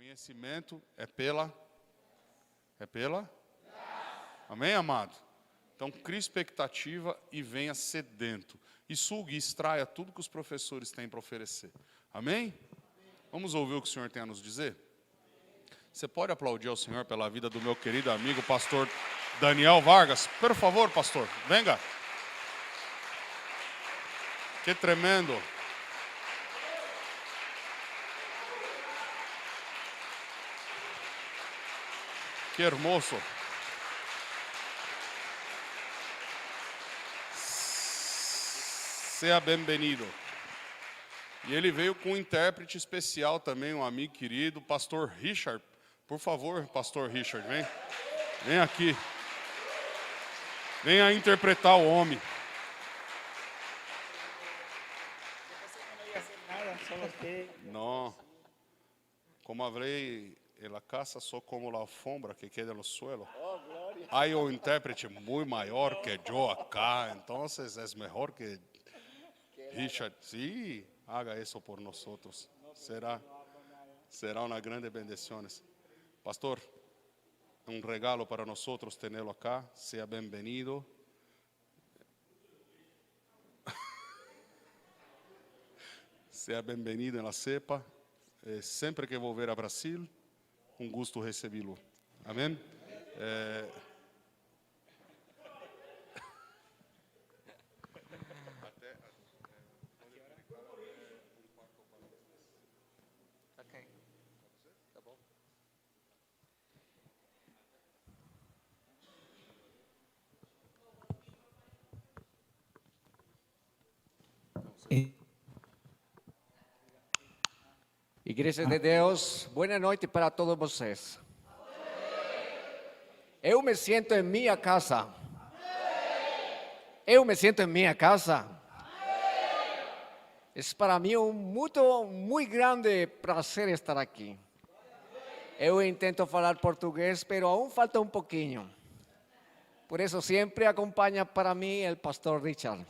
Conhecimento é pela? Amém, amado? Então, crie expectativa e venha sedento. E sugue e extraia tudo que os professores têm para oferecer. Amém? Vamos ouvir o que o Senhor tem a nos dizer? Você pode aplaudir ao Senhor pela vida do meu querido amigo, pastor Daniel Vargas? Por favor, pastor, venga. Que tremendo. Que hermoso. Seja bem-vindo. E ele veio com um intérprete especial também, um amigo querido, pastor Richard. Por favor, pastor Richard, vem. Vem aqui. Venha interpretar o homem. Não. Como hablé en la casa, sou como la alfombra que queda no suelo. Hay un intérprete muy mayor que yo acá, entonces es mejor que Richard. Sí, haga eso por nosotros. Será una grande bendición. Pastor, un regalo para nosotros tenerlo acá. Sea bienvenido. Seja bem-vindo em la cepa. Sempre que vou ver a Brasil, um gosto recebê-lo. Amém? Ok. Tá bom. Igreja de Deus, boa noite para todos vocês. Eu me sinto em minha casa. Eu me sinto em minha casa. É para mim muito grande prazer estar aqui. Eu intento falar português, mas aún falta um pouquinho. Por isso sempre acompanha para mim o pastor Richard.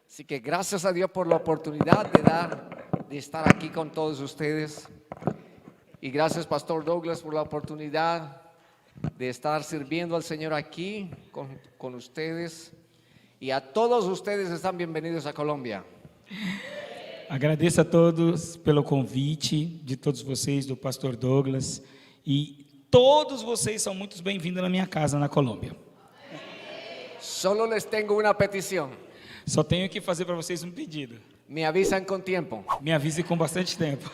Así que gracias a Dios por la oportunidad de estar aquí con todos ustedes. Y gracias, Pastor Douglas, por la oportunidad de estar sirviendo al Señor aquí con ustedes. Y a todos ustedes están bienvenidos a Colômbia. Agradeço a todos pelo convite, de todos vocês, do pastor Douglas. E todos vocês são muito bem-vindos na minha casa, na Colômbia. Solo les tengo una petición. Só tenho que fazer para vocês um pedido. Me avisan con tiempo. Me avise com bastante tempo.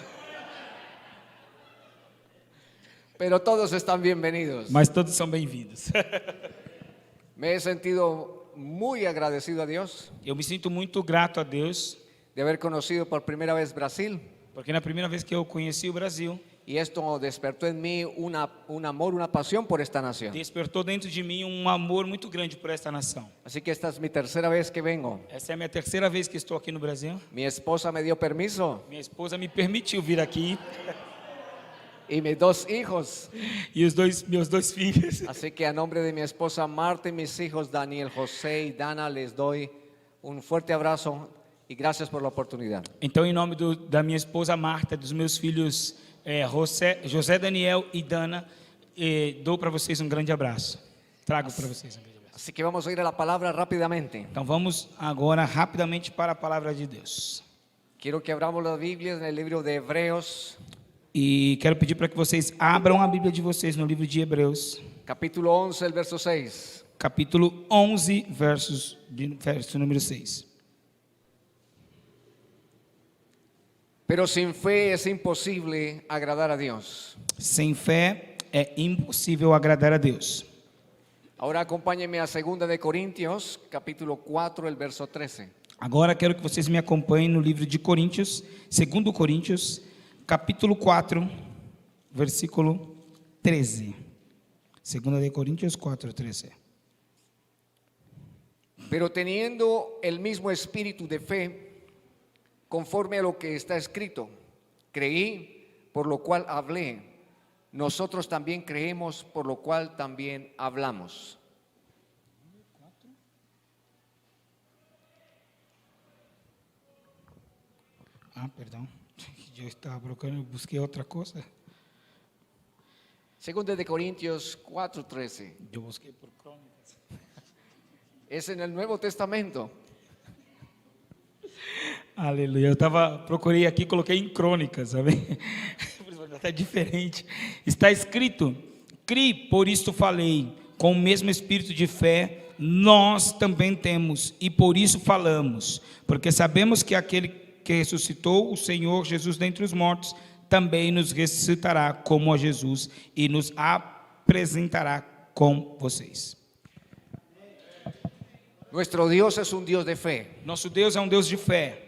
Pero todos están bienvenidos. Mas todos são bem-vindos. Me he sentido muy agradecido a Dios Eu me sinto muito grato a Deus, de haber conocido por primera vez Brasil. porque na primeira vez que eu conheci o Brasil, Y esto despertó en mí un amor, una pasión por esta nación. despertou dentro de mim um amor muito grande por esta nação. Así que esta es mi tercera vez que vengo. Essa é a minha terceira vez que estou aqui no Brasil. Mi esposa me dio permiso Minha esposa me permitiu vir aqui y mis dos hijos. e meus dois filhos. Así que a nombre de mi esposa Marta y mis hijos Daniel, José y Dana les doy un fuerte abrazo y gracias por la oportunidad. Então, em nome da minha esposa Marta, dos meus filhos José, Daniel e Dana, dou para vocês um grande abraço. Trago para vocês um grande abraço. Así que vamos a ir a la palabra rápidamente. Então vamos agora rapidamente para a palavra de Deus. Quiero que abramos la Biblia en el libro de Hebreos, E quero pedir para que vocês abram a Bíblia de vocês no livro de Hebreus, capítulo 11, el verso 6. capítulo 11, verso número 6. Pero sin fe es imposible agradar a Dios. Sem fé é impossível agradar a Deus. Ahora acompáñenme a 2 de Corintios, capítulo 4, el verso 13. Agora quero que vocês me acompanhem no livro de Coríntios, 2 Coríntios, capítulo 4, versículo 13. 2 de Coríntios 4, 13. Pero teniendo el mismo espíritu de fe, conforme a lo que está escrito, creí, por lo cual hablé. Nosotros también creemos, por lo cual también hablamos. Perdão. Eu estava procurando, busquei outra coisa. Segunda de Corintios 4:13. Eu busquei por Crônicas. Es en el Nuevo Testamento. Aleluia. Procurei aqui, coloquei em Crônicas, sabe? Está diferente. Está escrito: Cri, por isto falei, com o mesmo espírito de fé, nós também temos, e por isso falamos, porque sabemos que aquele que ressuscitou o Senhor Jesus dentre os mortos, também nos ressuscitará como a Jesus e nos apresentará com vocês. Nuestro Dios es un Dios de fe. Nosso Deus é um Deus de fé,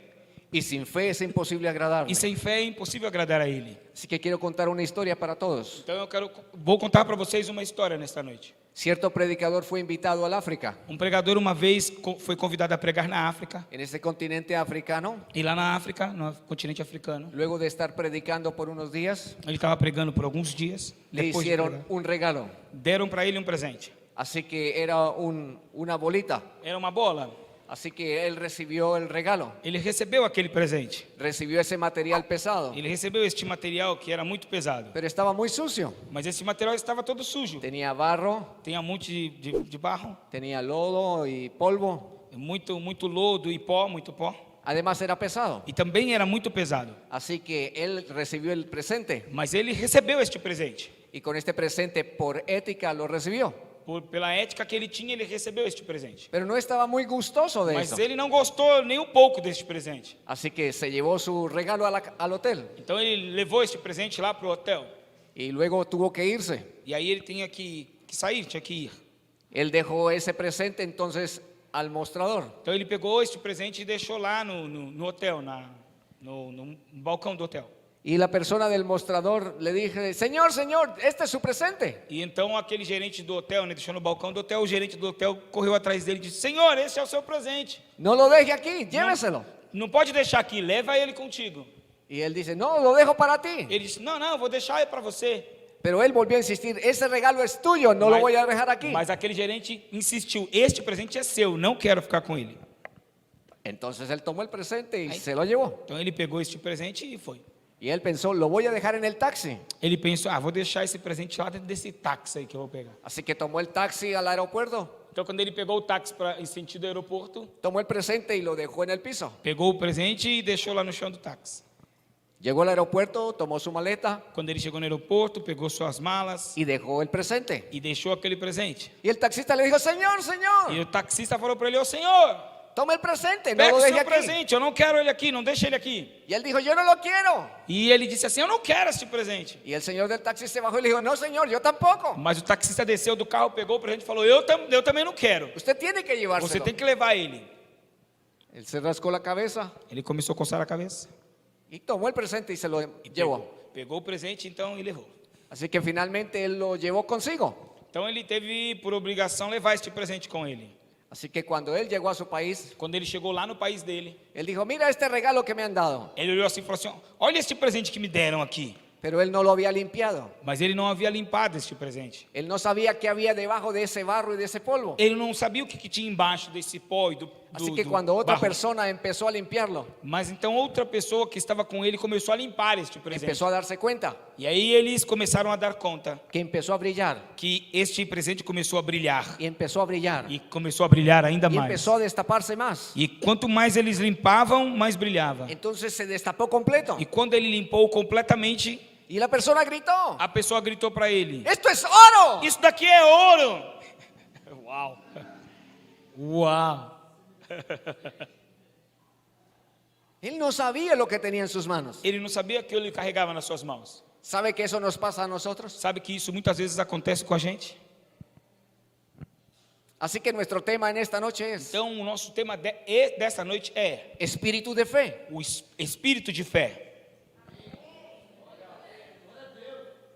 Y sin fe es imposible agradarle. e sem fé é impossível agradar a Ele. Así que quiero contar una historia para todos. Então vou contar para vocês uma história nesta noite. Cierto predicador fue invitado al África. Um pregador uma vez foi convidado a pregar na África, En ese continente africano, e lá na África, no continente africano, luego de estar predicando por unos días, ele estava pregando por alguns dias. le Depois de hicieron pregar, un regalo. deram para ele um presente. Así que era una bolita. Era uma bola. Así que él recibió el regalo. Ele recebeu aquele presente. Recibió ese material pesado. Ele recebeu este material que era muito pesado. Pero estaba muy sucio. Mas esse material estava todo sujo. Tenía barro, Tinha um monte de barro, tenía lodo y polvo. muito lodo e pó, muito pó. Además era pesado. E também era muito pesado. Así que él recibió el presente. Mas ele recebeu este presente. Y con este presente, por ética, lo recibió. Pela ética que ele tinha, ele recebeu este presente. Pero no estaba muy gustoso de Mas eso. ele não gostou nem um pouco deste presente. Así que se llevó su regalo al hotel. Então ele levou este presente lá para o hotel. Y luego tuvo que irse. E aí ele tinha que sair, tinha que ir. Él dejó ese presente entonces al mostrador. Então ele pegou este presente e deixou lá no hotel, no balcão do hotel. Y la persona del mostrador le dije, señor, este es su presente. E então aquele gerente do hotel, né, deixou no balcão do hotel, o gerente do hotel correu atrás dele e disse: Senhor, esse é o seu presente. No lo deje aquí, lléveselo. Não pode deixar aqui, leva ele contigo. Y él dice, no, lo dejo para ti. Ele disse: Não, eu vou deixar ele para você. Pero él volvió a insistir, ese regalo es tuyo, no lo voy a dejar aquí. Mas aquele gerente insistiu: Este presente é seu, não quero ficar com ele. Entonces él tomó el presente y se lo llevó. Então ele pegou este presente e foi. Y él pensó, lo voy a dejar en el taxi. Ele pensou: vou deixar esse presente lá dentro desse táxi aí que eu vou pegar. Así que tomó el taxi al aeropuerto, Então quando ele pegou o táxi em sentido aeroporto, tomó el presente y lo dejó en el piso. pegou o presente e deixou lá no chão do táxi. Llegó al aeropuerto, tomó su maleta Quando ele chegou no aeroporto, pegou suas malas y dejó el presente. e deixou aquele presente. Y el taxista le dijo, señor, E señor, o taxista falou para ele: Ô Senhor, tome el presente, no pega lo o deje seu aquí. presente, eu não quero ele aqui, não deixa ele aqui. Y él dijo, yo no lo quiero. E ele disse assim: Eu não quero esse presente. Y el señor del taxi se bajó y le dijo, no, señor, yo tampoco. Mas o taxista desceu do carro, pegou o presente e falou: Eu também não quero. Usted tiene que Você llevárselo. tem que levar ele. Él se rascó la cabeza Ele começou a coçar a cabeça. y tomó el presente y se lo llevó. Pegou o presente então e levou. Así que finalmente él lo llevó consigo. Então ele teve por obrigação levar este presente com ele. Así que cuando él llegó a su país, Quando ele chegou lá no país dele, él dijo, mira este regalo que me han dado. ele olhou assim e falou assim: Olha este presente que me deram aqui. Pero él no lo había limpiado. Mas ele não havia limpado este presente. Él no sabía qué había debajo de ese barro y de ese polvo. Ele não sabia o que tinha embaixo desse pó e do Así que cuando otra barro. persona empezó a limpiarlo, Mas então outra pessoa que estava com ele começou a limpar este presente. empezó a darse cuenta E aí eles começaram a dar conta que empezó a brillar que este presente começou a brilhar. y empezó a brillar E começou a brilhar ainda y mais. empezó a destaparse más. E quanto mais eles limpavam, mais brilhava. Entonces se destapó completo E quando ele limpou completamente, y la persona gritó, a pessoa gritou para ele: ¡esto es oro! Isso daqui é ouro! Uau! Uau! Él no sabía lo que tenía en sus manos. Ele não sabia que ele carregava nas suas mãos. ¿Sabe que eso nos pasa a nosotros? Sabe que isso muitas vezes acontece com a gente? Así que nuestro tema en esta noche es Então o nosso tema dessa noite é espíritu de fe. o espírito de fé.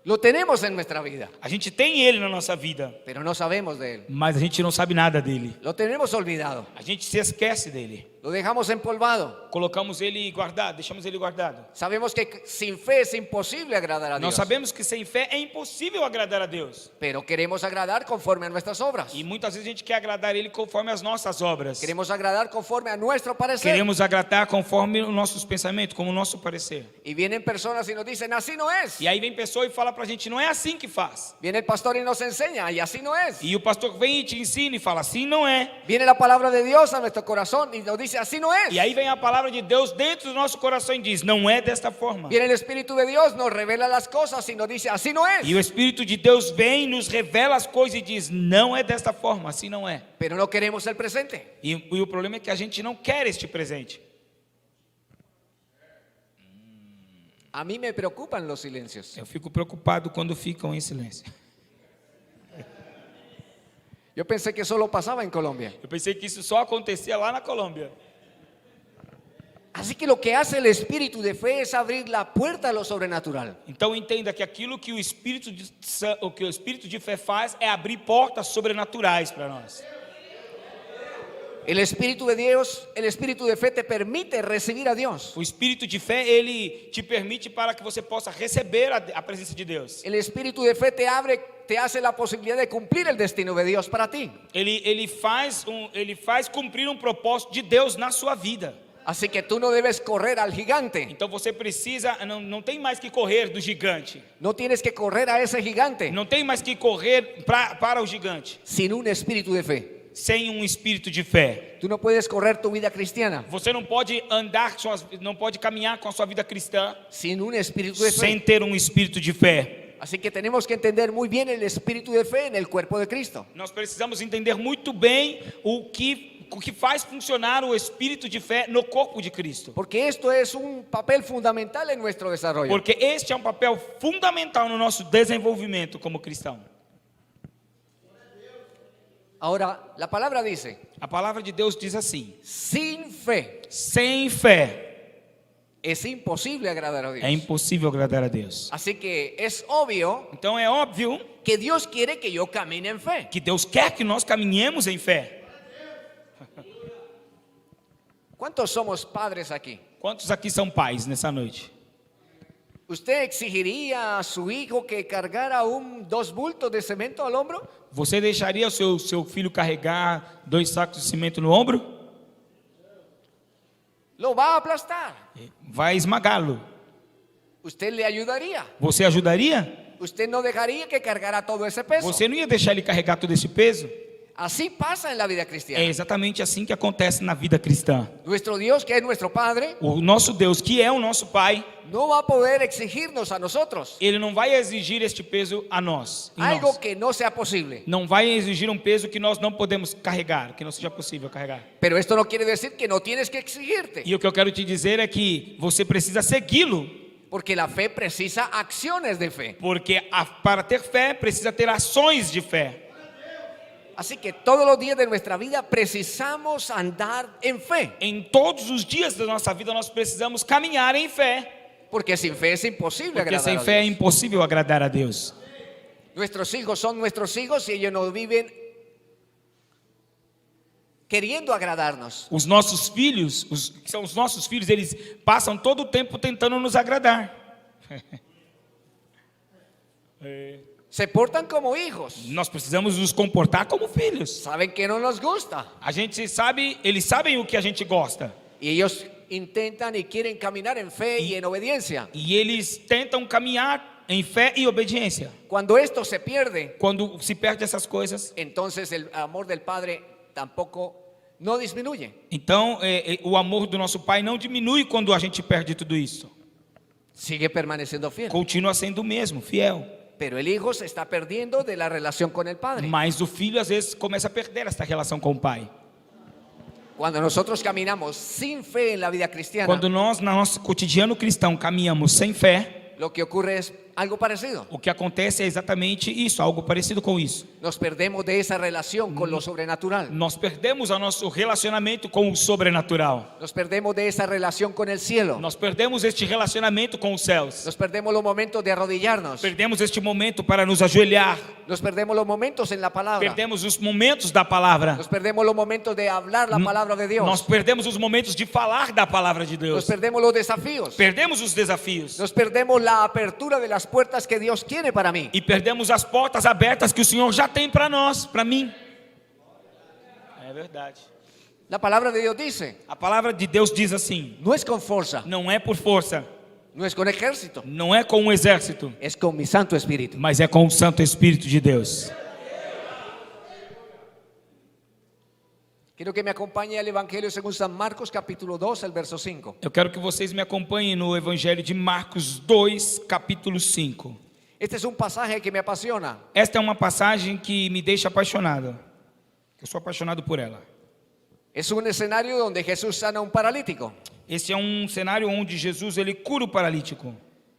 Lo tenemos en nuestra vida, A gente tem ele na nossa vida, pero no sabemos de él. mas a gente não sabe nada dele. Lo tenemos olvidado. A gente se esquece dele. Lo dejamos empolvado. colocamos ele guardado, deixamos ele guardado. Sabemos que sin fe es imposible agradar a Nós Dios. sabemos que sem fé é impossível agradar a Deus. Pero queremos agradar conforme a nuestras obras. E muitas vezes a gente quer agradar Ele conforme as nossas obras. Queremos agradar conforme a nuestro parecer. Queremos agradar conforme os nossos pensamentos, como o nosso parecer. Y vienen personas y nos dicen, así no es. E aí vem pessoa e fala pra gente, não é assim que faz. Viene el pastor y nos enseña, y así no es. E o pastor vem e te ensina e fala, assim não é. Viene la palabra de Dios a nuestro corazón y nos dice, así no es. E aí vem a palavra de Deus dentro do nosso coração e diz, não é desta forma. Viene el Espíritu de Dios, nos revela las cosas y nos dice, así no es. E o Espírito de Deus vem, nos revela as coisas e diz, não é desta forma, assim não é. Pero no queremos el presente. E o problema é que a gente não quer este presente. A mí me preocupan los silencios. Eu fico preocupado quando ficam em silêncio. Yo pensé que solo pasaba en Colombia. Eu pensei que isso só acontecia lá na Colômbia. Así que lo que hace el Espíritu de fe es abrir la puerta a lo sobrenatural. Então entenda que aquilo que o Espírito de fé faz é abrir portas sobrenaturais para nós. El Espíritu de Dios, el Espíritu de fe te permite recibir a Dios. O Espírito de fé, ele te permite para que você possa receber a presença de Deus. El Espíritu de fe te hace la posibilidad de cumplir el destino de Dios para ti. Ele faz cumprir um propósito de Deus na sua vida. Así que tú no debes correr al gigante. Então você precisa, não tem mais que correr do gigante. No tienes que correr a ese gigante Não tem mais que correr para o gigante sin un espíritu de fe. sem um espírito de fé. Tú no puedes correr tu vida cristiana Você não pode não pode caminhar com a sua vida cristã sin un espíritu de sem fe. ter um espírito de fé. Así que tenemos que entender muy bien el espíritu de fe en el cuerpo de Cristo. Nós precisamos entender muito bem o que faz funcionar o espírito de fé no corpo de Cristo. Porque esto es un papel fundamental en nuestro desarrollo. Porque este é um papel fundamental no nosso desenvolvimento como cristão. Ahora, la palabra dice, A palavra de Deus diz assim: sin fe sem fé es imposible agradar a Dios. é impossível agradar a Deus. Así que es obvio Então é óbvio que Dios quiere que yo camine en fe. que Deus quer que nós caminhemos em fé. ¿Cuántos somos padres aquí? Quantos aqui são pais nessa noite? ¿Usted exigiría a su hijo que cargara 2 bultos de cemento al hombro? Você deixaria o seu filho carregar 2 sacos de cimento no ombro? Lo va a aplastar. Vai esmagá-lo. ¿Usted le ayudaría? Você ajudaria? ¿Usted no dejaría que cargara todo ese peso? Você não ia deixar ele carregar todo esse peso? Así pasa en la vida É cristiana. exatamente assim que acontece na vida cristã. Nuestro Dios, que es nuestro Padre, O nosso Deus, que é o nosso Pai, no va a poder exigirnos a nosotros Ele não vai exigir este peso a nós. em algo nós. que no sea posible. Não vai exigir um peso que nós não podemos carregar, que não seja possível carregar. Pero esto no quiere decir que no tienes que exigirte, E o que eu quero te dizer é que você precisa segui-lo, porque la fe precisa acciones de fe. porque para ter fé precisa ter ações de fé. Así que todos los días de nuestra vida precisamos andar en fe, Em todos os dias da nossa vida nós precisamos caminhar em fé, porque sin fe es imposible porque agradar sem a fé é Dios. impossível agradar a Deus. Nuestros hijos son nuestros hijos y ellos no viven queriendo agradarnos. Os nossos filhos, que são os nossos filhos, eles passam todo o tempo tentando nos agradar. Se portan como hijos, Nós precisamos nos comportar como filhos. saben que no nos gusta A gente sabe, eles sabem o que a gente gosta. y ellos intentan y quieren caminar en fe y en obediencia. E eles tentam caminhar em fé e obediência. Cuando esto se pierde, Quando se perde essas coisas, entonces el amor del Padre tampoco no disminuye. então o amor do nosso Pai não diminui quando a gente perde tudo isso. Sigue permaneciendo fiel. Continua sendo o mesmo, fiel. Pero el hijo se está perdiendo de la relación con el Padre. Mas o filho às vezes começa a perder esta relação com o Pai. Cuando nosotros caminamos sin fe en la vida cristiana, Quando nós, no nosso cotidiano cristão, caminhamos sem fé, lo que ocurre es algo parecido. O que acontece é exatamente isso, algo parecido com isso. Nos perdemos de esa relación con lo sobrenatural. Nós perdemos o nosso relacionamento com o sobrenatural. Nos perdemos de esa relación con el cielo. Nós perdemos este relacionamento com os céus. Nos perdemos los momentos de arrodillarnos. Perdemos este momento para nos ajoelhar. Nos perdemos los momentos en la palabra. Perdemos os momentos da palavra. Nos perdemos los momentos de hablar la palabra de Dios. Nós perdemos os momentos de falar da palavra de Nos Deus. perdemos los desafíos. Perdemos os desafios. Nos perdemos la apertura de las puertas que Dios tiene para mí. E perdemos as portas abertas que o Senhor já tem para nós, para mim. É verdade. La palabra de Dios dice, A palavra de Deus diz assim: no es con fuerza, não é por força, no es con ejército, não é com um exército, es con mi Santo Espíritu. mas é com o Santo Espírito de Deus. Quiero que me acompañe al Evangelio según San Marcos capítulo 2, el verso 5. Eu quero que vocês me acompanhem no Evangelho de Marcos 2, capítulo 5. Este es un pasaje que me apasiona. Esta é uma passagem que me deixa apaixonado. Eu sou apaixonado por ela. Es un escenario donde Jesús sana a un paralítico. Esse é um cenário onde Jesus ele cura o paralítico.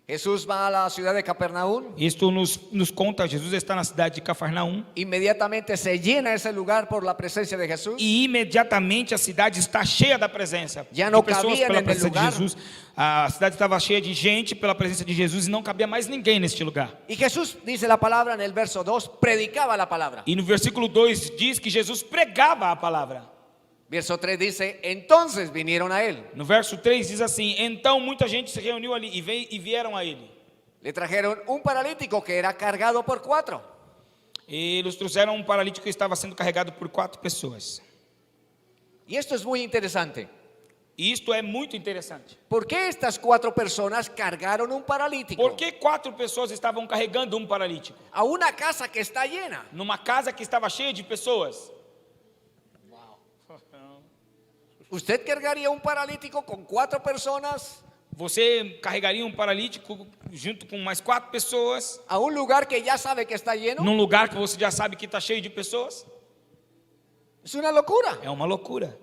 Jesús va a la ciudad de Capernaum. Isto nos conta, Jesus está na cidade de Cafarnaum. Inmediatamente se llena ese lugar por la presencia de Jesús. E imediatamente a cidade está cheia da presença Já não de pessoas cabia pela no presença de lugar. Jesus. A cidade estava cheia de gente pela presença de Jesus e não cabia mais ninguém neste lugar. Y Jesús, dice la palabra en el verso 2, predicaba la palabra. E no versículo 2 diz que Jesus pregava a palavra. Verso 3 dice, entonces vinieron a él. No verso 3 diz assim: então muita gente se reuniu ali e vieram a ele. Le trajeron un paralítico que era cargado por 4. E eles trouxeram um paralítico que estava sendo carregado por 4 pessoas. Y esto es muy interesante. E isto é muito interessante. ¿Por qué estas 4 personas cargaron un paralítico Por que 4 pessoas estavam carregando um paralítico? a una casa que está llena? Numa casa que estava cheia de pessoas. ¿Usted cargaría un paralítico con 4 personas Você carregaria um paralítico junto com mais 4 pessoas a un lugar que ya sabe que está lleno? num lugar que você já sabe que está cheio de pessoas? Es una locura. É uma loucura.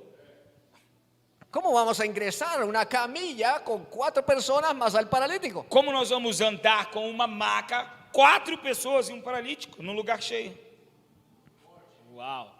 ¿Cómo vamos a ingresar a una camilla con 4 personas más al paralítico? Como nós vamos andar com uma maca, 4 pessoas e um paralítico num lugar cheio? Uau!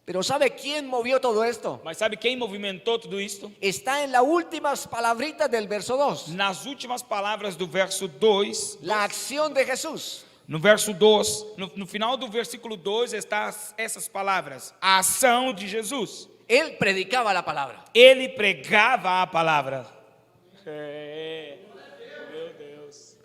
Pero ¿sabe quién movió todo esto? Mas sabe quem movimentou tudo isto? Está en las últimas palabritas del verso 2. Nas últimas palavras do verso 2, La acción de Jesús. no verso 2, no final do versículo 2 está essas palavras: a ação de Jesus. Él predicaba la palabra. Ele pregava a palavra. Meu Deus.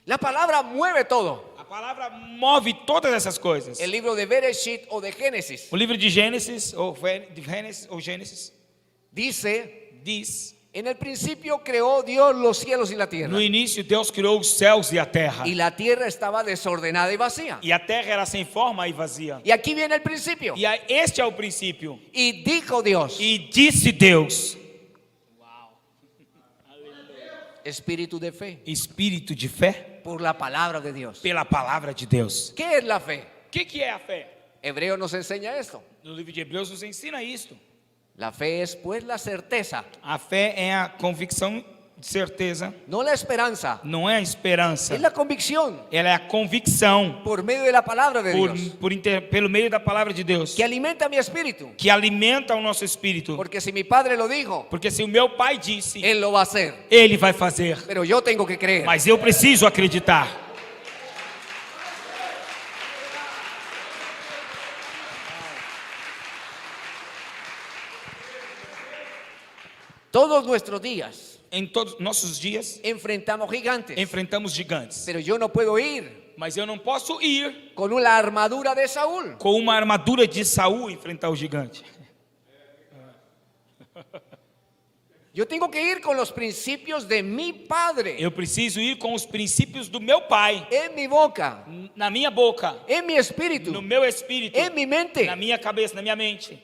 La palabra mueve todo. A palavra move todas essas coisas. El libro de Bereshit o de Génesis O livro de Gênesis ou Gênesis dice, diz: en el principio creó Dios los cielos y la tierra. no início Deus criou os céus e a terra. Y la tierra estaba desordenada y vacía. E a terra era sem forma e vazia. Y aquí viene el principio. E este é o princípio. Y dijo Dios, E disse Deus: espíritu de fe, espírito de fé por la palabra de Dios. pela palavra de Deus. ¿Qué es la fe? O que é a fé? Hebreo nos enseña esto. No livro de Hebreus nos ensina isto. La fe es pues la certeza, A fé é a convicção de certeza, no la esperanza, não é a esperança. es la convicción Ela é a convicção por medio de la palabra de Dios pelo meio da palavra de Deus, que alimenta mi espíritu. que alimenta o nosso espírito. Porque si mi padre lo dijo, Porque se o meu pai disse, él lo va a hacer. ele vai fazer. Pero yo tengo que creer. Mas eu preciso acreditar. Todos nuestros días Em todos nossos dias, enfrentamos gigantes. enfrentamos gigantes. Pero yo no puedo ir Mas eu não posso ir con una armadura de Saúl. com uma armadura de Saul enfrentar o gigante. Yo tengo que ir con los principios de mi padre Eu preciso ir com os princípios do meu pai en mi boca, na minha boca, en mi espíritu, no meu espírito, en mi mente. na minha cabeça, na minha mente.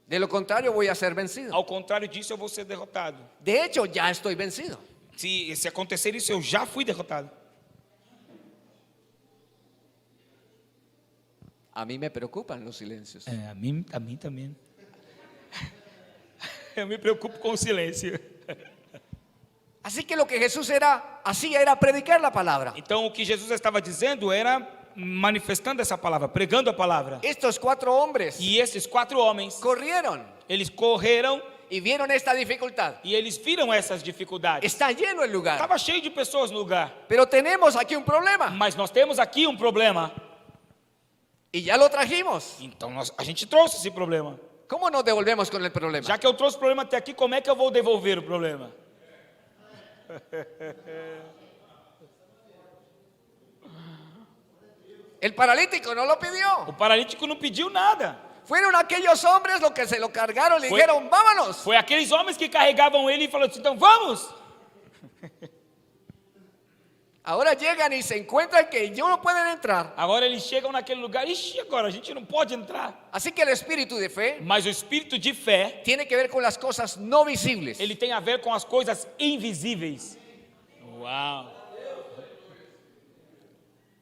De lo contrario voy a ser vencido. Ao contrário disso, eu vou ser derrotado. De hecho, ya estoy vencido. Se acontecer isso, eu já fui derrotado. A mí me preocupan los silencios. A mim também. Eu me preocupo com o silêncio. Hace Así que lo que Jesús hacía era predicar la palabra. Então o que Jesus estava dizendo era manifestando essa palavra, pregando a palavra. Estos 4 hombres E esses 4 homens, corrieron eles correram y vieron esta dificultad. e eles viram essas dificuldades. Está lleno el lugar. Estava cheio de pessoas no lugar. Pero tenemos aquí un problema. Mas nós temos aqui um problema. Y ya lo trajimos. Então a gente trouxe esse problema. ¿Cómo nos devolvemos con el problema? Já que eu trouxe o problema até aqui, como é que eu vou devolver o problema? El paralítico no lo pidió. O paralítico não pediu nada. Fueron aquellos hombres los que se lo cargaron y Fue- dijeron, vámonos. Foi aqueles homens que carregavam ele e falaram assim, então vamos. Ahora llegan y se encuentran que ellos no pueden entrar. Agora eles chegam naquele lugar, ixi, agora a gente não pode entrar. Así que el espíritu de fe Mas o espírito de fé, tiene que ver con las cosas no visibles. ele tem a ver com as coisas invisíveis. Uau!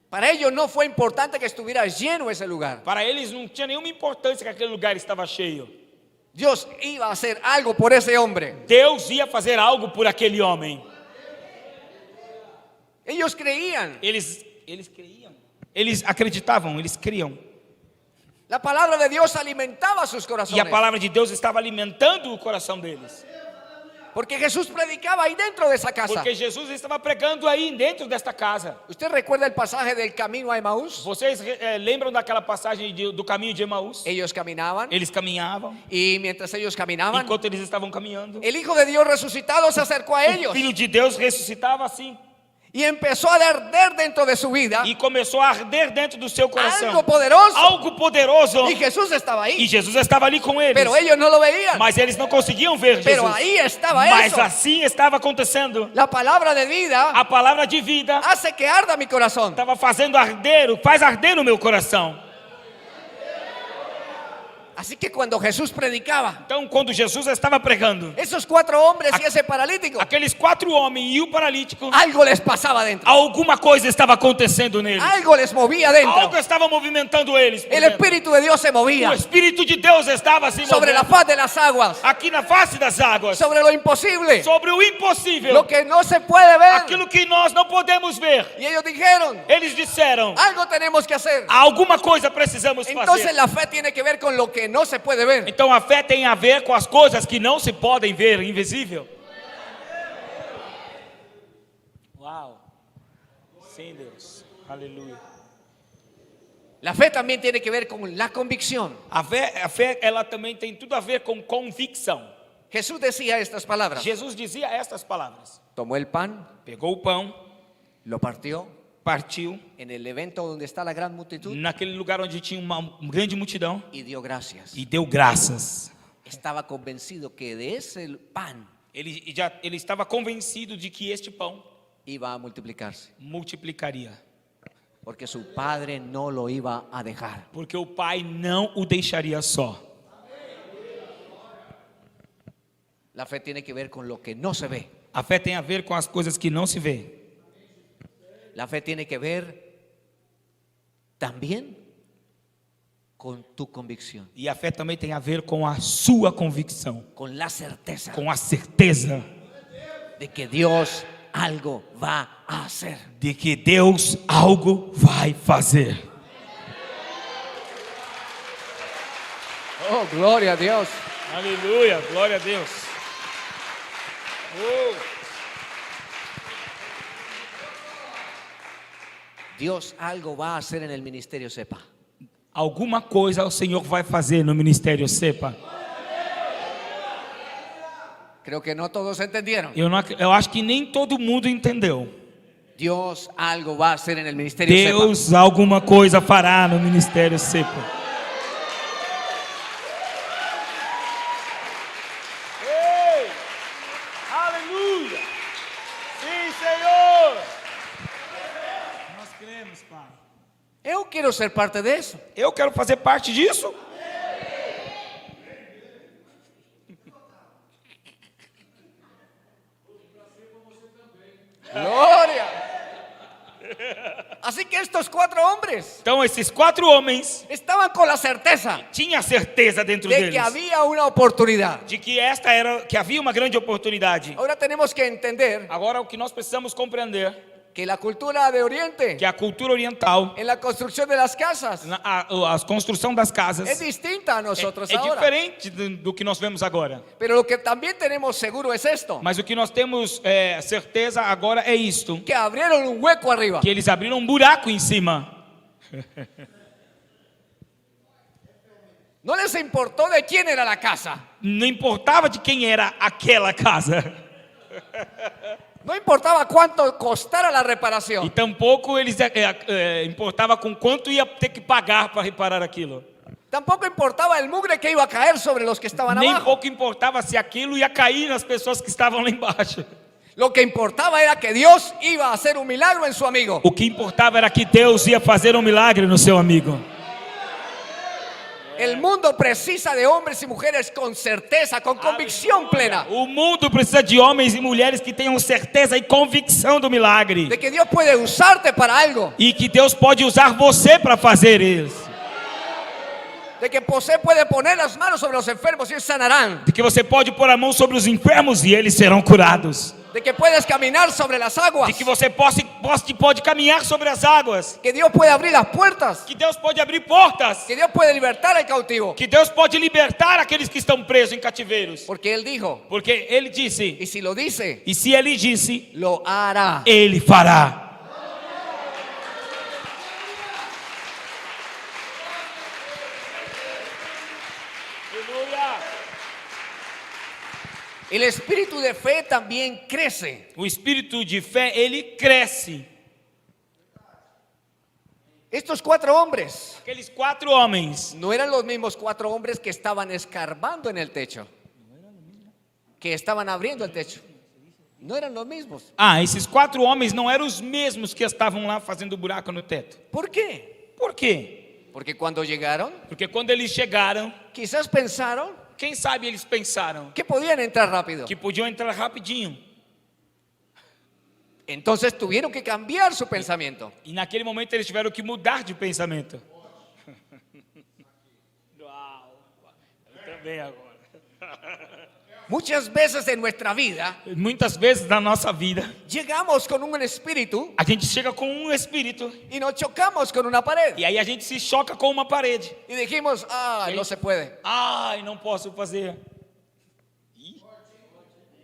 Para ellos no fue importante que estuviera lleno ese lugar. Para eles não tinha nenhuma importância que aquele lugar estava cheio. Dios iba a hacer algo por ese hombre. Deus ia fazer algo por aquele homem. Ellos creían. Eles creiam. Eles acreditavam, eles criam. La palabra de Dios alimentaba sus E a corazones. palavra de Deus estava alimentando o coração deles. Porque Jesús predicaba ahí dentro de esa casa. Porque Jesus estava pregando aí dentro desta casa. ¿Usted recuerda el pasaje del camino a Emaús? Vocês lembram daquela passagem do caminho de Emaús? Ellos caminaban Eles caminhavam. y mientras ellos caminaban, Enquanto eles estavam caminhando, el Hijo de Dios resucitado se acercó a o ellos Filho de Deus ressuscitava assim. y empezó a arder dentro de su vida E começou a arder dentro do seu coração. algo poderoso. Algo poderoso. Y Jesús estaba E ahí, Jesus estava ali com eles. pero ellos no lo veían. Mas eles não conseguiam ver Jesus. Pero ahí estaba Mas eso. assim estava acontecendo. La palabra de vida A palavra de vida hace que arda mi corazón. estava fazendo arder, faz arder no meu coração. Así que cuando Jesús predicaba, Então, quando Jesus estava pregando, esos 4 hombres y ese paralítico, aqueles 4 homens e o paralítico, algo les pasaba dentro. alguma coisa estava acontecendo neles. Algo les movía Algo dentro. estava movimentando eles. por El dentro. Espíritu de Dios se O movía Espírito de Deus estava se sobre la movendo faz de las aguas, aqui na face das águas, sobre lo imposible, sobre o impossível, lo que no se puede ver. aquilo que nós não podemos ver. Y ellos dijeron, Eles disseram: algo tenemos que hacer. alguma coisa precisamos Entonces fazer. la fe tiene que ver con lo que no se puede ver. Então a fé tem a ver com as coisas que não se podem ver, invisível. Uau! Sim, Deus. Aleluia. La fe también tiene que ver con la convicción. A fé, ela também tem tudo a ver com convicção. Jesús decía estas palabras. Jesus dizia estas palavras. Tomó el pan, Pegou o pão, lo partió partiu, en el evento donde está la gran multitud naquele lugar onde tinha uma grande multidão, y dio gracias. e deu graças. Estaba convencido que de ese pan Ele estava convencido de que este pão iba a multiplicarse, multiplicaria, porque su padre no lo iba a dejar. porque o Pai não o deixaria só. La fe tiene que ver con lo que no se ve. A fé tem a ver com as coisas que não se vê. La fe tiene que ver también con tu convicción, E a fé também tem a ver com a sua convicção, con la certeza com a certeza de que Dios algo va a hacer. de que Deus algo vai fazer. Oh, gloria a Dios. Aleluia, glória a Deus. Dios algo va a hacer en el ministerio Sepa. Alguma coisa o Senhor vai fazer no ministério Sepa. Creo que no todos entendieron. Eu acho que nem todo mundo entendeu. Dios algo va a hacer en el ministerio Sepa. Deus alguma coisa fará no ministério Sepa. Aleluia! Sim, Senhor! Nós cremos, Pai. Eu quiero ser parte de eso. Eu quero fazer parte disso. Gloria. Así que estos 4 hombres Então esses 4 homens estaban con la certeza tinham a certeza dentro de deles que había una oportunidad. de que havia uma grande oportunidade. Ahora tenemos que entender Agora o que nós precisamos compreender que la cultura de Oriente, que a cultura oriental, en la construcción de las casas, a construção das casas es distinta a nosotros é ahora. diferente do que nós vemos agora. Pero lo que también tenemos seguro es esto, Mas o que nós temos certeza agora é isto, que abrieron un hueco arriba. que eles abriram um buraco em cima. No les importó de quién era la casa, Não importava de quem era aquela casa. no importaba cuánto costara la E reparación, tampouco eles importava com quanto ia ter que pagar para reparar aquilo. tampoco importaba el mugre que iba a caer sobre los que estaban Nem abajo. pouco importava se aquilo ia cair nas pessoas que estavam lá embaixo. Lo que importaba era que Dios iba a hacer un milagro en su amigo. O que importava era que Deus ia fazer um milagre no seu amigo. El mundo precisa de hombres y mujeres con certeza, con convicción plena, O mundo precisa de homens e mulheres que tenham certeza e convicção do milagre. de que Dios puede usarte para algo, E que Deus pode usar você para fazer isso. de que você puede poner las manos sobre los enfermos y ellos sanarán, De que você pode pôr a mão sobre os enfermos e eles serão curados. de que puedes caminar sobre las aguas, De que você pode caminhar sobre as águas. que Dios puede abrir las puertas, Que Deus pode abrir portas. que Dios puede libertar al cautivo, Que Deus pode libertar aqueles que estão presos em cativeiros. porque Él dijo, Porque Ele disse, y si lo dice, e se Ele disse, lo hará. Ele fará. El espíritu de fe también crece. O espírito de fé, ele cresce. Estos 4 hombres Aqueles 4 homens no eran los mismos 4 hombres que estaban escarbando en el techo, que estaban abriendo el techo. No eran los mismos. esses 4 homens não eram os mesmos que estavam lá fazendo buraco no teto. ¿Por qué? Por quê? Porque cuando llegaron, Porque quando eles chegaram, quizás pensaron quem sabe eles pensaram que podían entrar rápido. que podiam entrar rapidinho. Entonces tuvieron que cambiar su pensamiento. E naquele momento eles tiveram que mudar de pensamento. Uau, eu também agora. Muchas veces en nuestra vida Muitas vezes na nossa vida, llegamos con un espíritu a gente chega com um espírito y nos chocamos con una pared e aí a gente se choca com uma parede. y dijimos, no se puede. Ai, não posso fazer. Ih.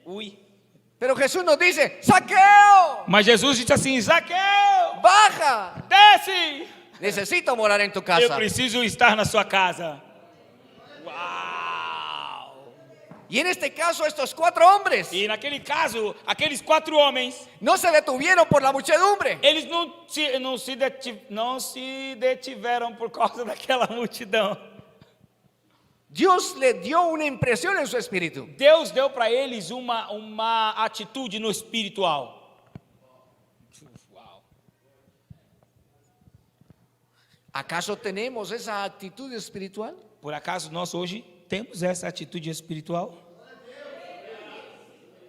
Ui. Pero Jesús nos dice, Zaqueo, Mas Jesus disse assim: Zaqueu, baja, desce. necesito morar en tu Eu casa. preciso estar na sua casa. Uau! Y en este caso estos 4 hombres E naquele caso, aqueles 4 homens, no se detuvieron por la muchedumbre. eles não se detiveram por causa daquela multidão. Dios le dio una impresión en su espíritu. Deus deu para eles uma atitude no espiritual. Uau. ¿Acaso tenemos esa actitud espiritual? Por acaso nós hoje temos essa atitude espiritual?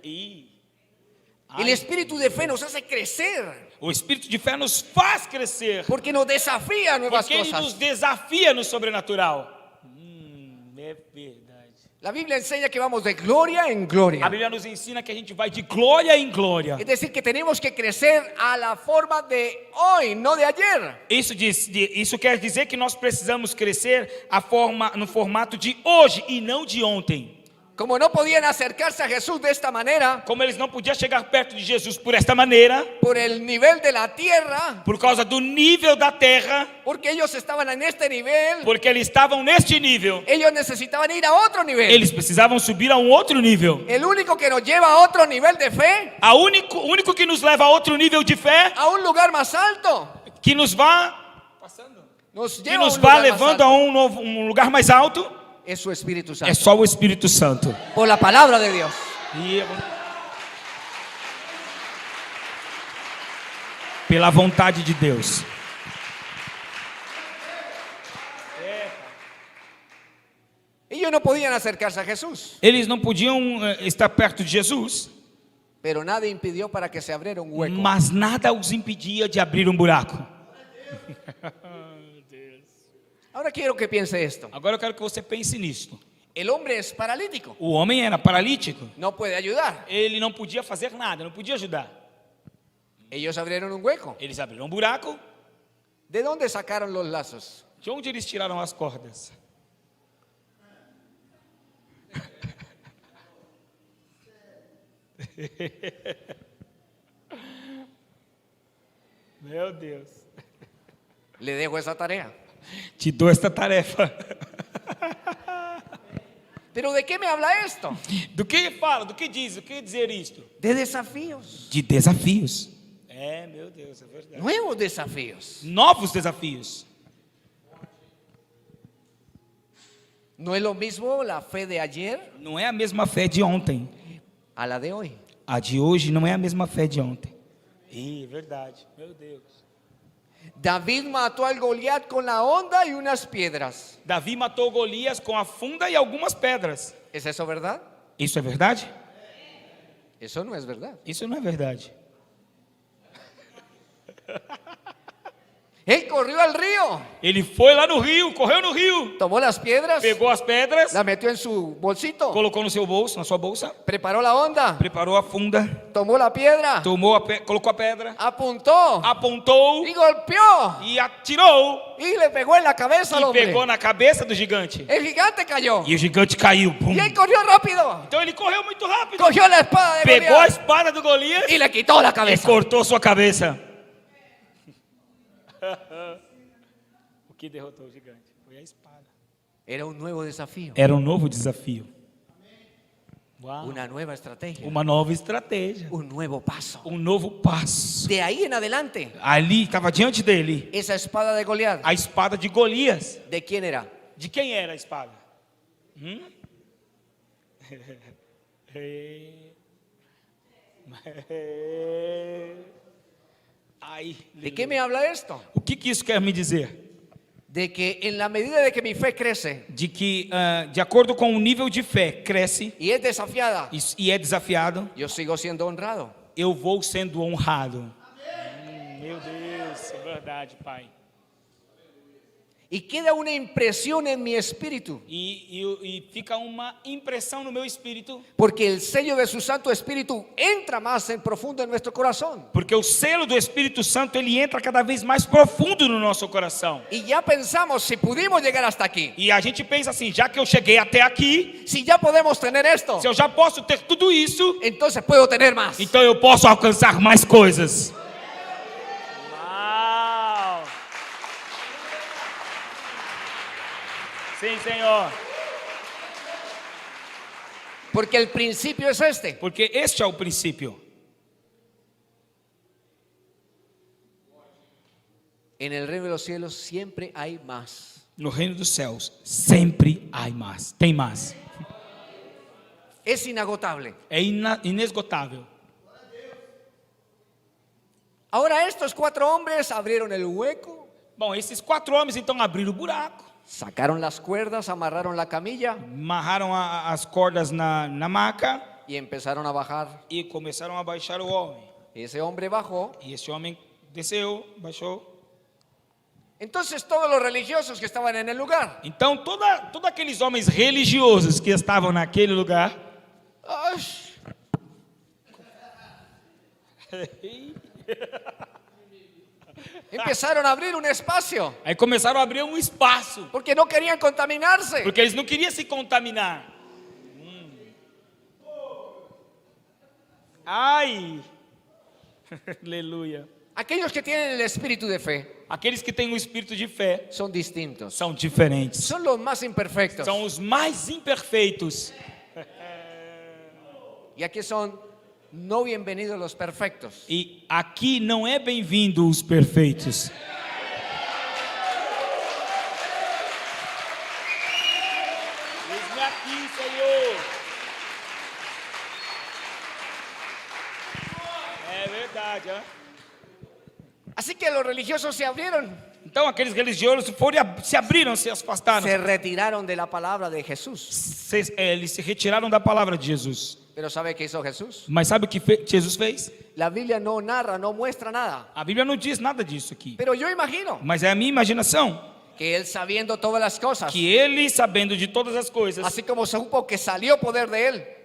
El espíritu de fe nos hace crecer O espírito de fé nos faz crescer, porque nos desafía a nuevas porque ele nos cosas. desafia no sobrenatural. É verdade. La Biblia enseña que vamos de gloria en A gloria. Bíblia nos ensina que a gente vai de glória em glória. Es decir, que tenemos que crecer a la forma de hoy, no de ayer. Isso quer dizer que nós precisamos crescer no formato de hoje e não de ontem. Como no podían acercarse a Jesús de esta manera, Como eles não podiam chegar perto de Jesus por esta maneira, por el nivel de la tierra, por causa do nível da terra, porque ellos estaban en este nivel, porque eles estavam neste nível, ellos necesitaban ir a otro nivel. eles precisavam subir a um outro nível. El único que nos lleva a otro nivel de fe, O único que nos leva a outro nível de fé, a un lugar más alto, que nos vai nos que lleva a nos un vai lugar más levando a alto, um lugar mais alto, es su Espíritu é Santo, só o Espírito Santo. por la palabra de Dios. Pela vontade de Deus. Ellos no podían acercarse a Jesús, Eles não podiam estar perto de Jesus, pero nada impidió para que se abriera un hueco. mas nada os impedia de abrir um buraco. Ahora quiero que piense esto. Agora eu quero que você pense nisto. El hombre es paralítico, O homem era paralítico. no puede ayudar. Ele não podia fazer nada, não podia ajudar. Ellos abrieron un hueco. Eles abriram um buraco. ¿De dónde sacaron los lazos? De onde eles tiraram as cordas? Meu Deus. Le dejo esa tarea. Te dou esta tarefa. ¿Pero de qué me habla esto? Do que fala? Do que diz? O que quer dizer isto? De desafíos. De desafios. É, meu Deus, é verdade. Nuevos desafíos. Novos desafios. No es lo mismo la fe de ayer Não é a mesma fé de ontem. a la de hoy. A de hoje não é a mesma fé de ontem. É verdade. Meu Deus. David mató al Goliat con la honda y unas piedras. Davi matou Golias com a funda e algumas pedras. ¿Es eso verdad? Isso é verdade? Eso no es verdad. Isso não é verdade. Él corrió al río, Ele foi lá no rio, correu no rio, tomó las piedras, pegou as pedras, las metió en su bolsito, colocou no seu bolso, na sua bolsa, preparó la honda, preparou a funda, tomó la piedra, colocou a pedra, apuntó apontou y golpeó e atirou y le pegó en la cabeza al e hombre. pegou na cabeça do gigante. El gigante cayó E o gigante caiu. Pum. y él corrió rápido, Então ele correu muito rápido, cogió la espada de pegou a Goliat espada do Golias y le quitó la e cabeza. cortou sua cabeça. O que derrotou o gigante foi a espada. Era un nuevo desafío, Era um novo desafio. Uau. una nueva estrategia, Uma nova estratégia. un nuevo paso. Um novo passo. De ahí en adelante, Ali estava diante dele esa espada de Goliat, a espada de Golias. ¿de quién era? De quem era a espada? Ai, ¿De qué me habla esto? o que isso quer me dizer? De que en la medida de que mi fe crece De que, de acordo com o nível de fé cresce y es desafiada, e é desafiado, yo sigo siendo honrado. eu vou sendo honrado. Meu Deus, é verdade, Pai. Y queda una impresión en mi espíritu, E fica uma impressão no meu espírito, porque el sello de su Santo Espíritu entra más en profundo en nuestro corazón. porque o selo do Espírito Santo ele entra cada vez mais profundo no nosso coração. Y ya pensamos, si pudimos llegar hasta aquí, E a gente pensa assim, já que eu cheguei até aqui, si ya podemos tener esto, se eu já posso ter tudo isso, entonces puedo tener más. então eu posso alcançar mais coisas. Uau! Sim, Senhor. Porque el principio es este. Porque este é o princípio. En el reino de los cielos siempre hay más. No reino dos céus sempre há mais. Tem mais. Es inagotable. É inesgotável. Ahora estos 4 hombres abrieron el hueco, Bom, esses 4 homens então abriram o buraco, sacaron las cuerdas, amarraron la camilla amarraram as cordas na maca y empezaron a bajar. e começaram a baixar o homem. Ese hombre bajó. E esse homem desceu, baixou. Entonces todos los religiosos que estaban en el lugar, Então, todos aqueles homens religiosos que estavam naquele lugar, ¡ay! Empezaron a abrir un espacio aí começaram a abrir um espaço, porque no querían contaminarse. porque eles não queriam se contaminar. Ai! Aleluia! Aquellos que tienen el espíritu de fe Aqueles que têm o espírito de fé son distintos. são diferentes. Son los más imperfectos. São os mais imperfeitos. Y aquí son no bienvenidos los perfectos. E aqui não é bem-vindo os perfeitos. Eis-me aqui, Senhor. É verdade, hein? Así que los religiosos se abrieron, Então aqueles religiosos se abriram, se afastaram. se retiraron de la palabra de Jesús. Eles se retiraram da palavra de Jesus. Pero ¿sabe qué hizo Jesús? Mas sabe o que Jesus fez? La Biblia no narra, no muestra nada. A Bíblia não diz nada disso aqui. Pero yo imagino Mas é a minha imaginação. que él sabiendo todas las cosas, Que ele, sabendo de todas as coisas, así como supo que salió poder de él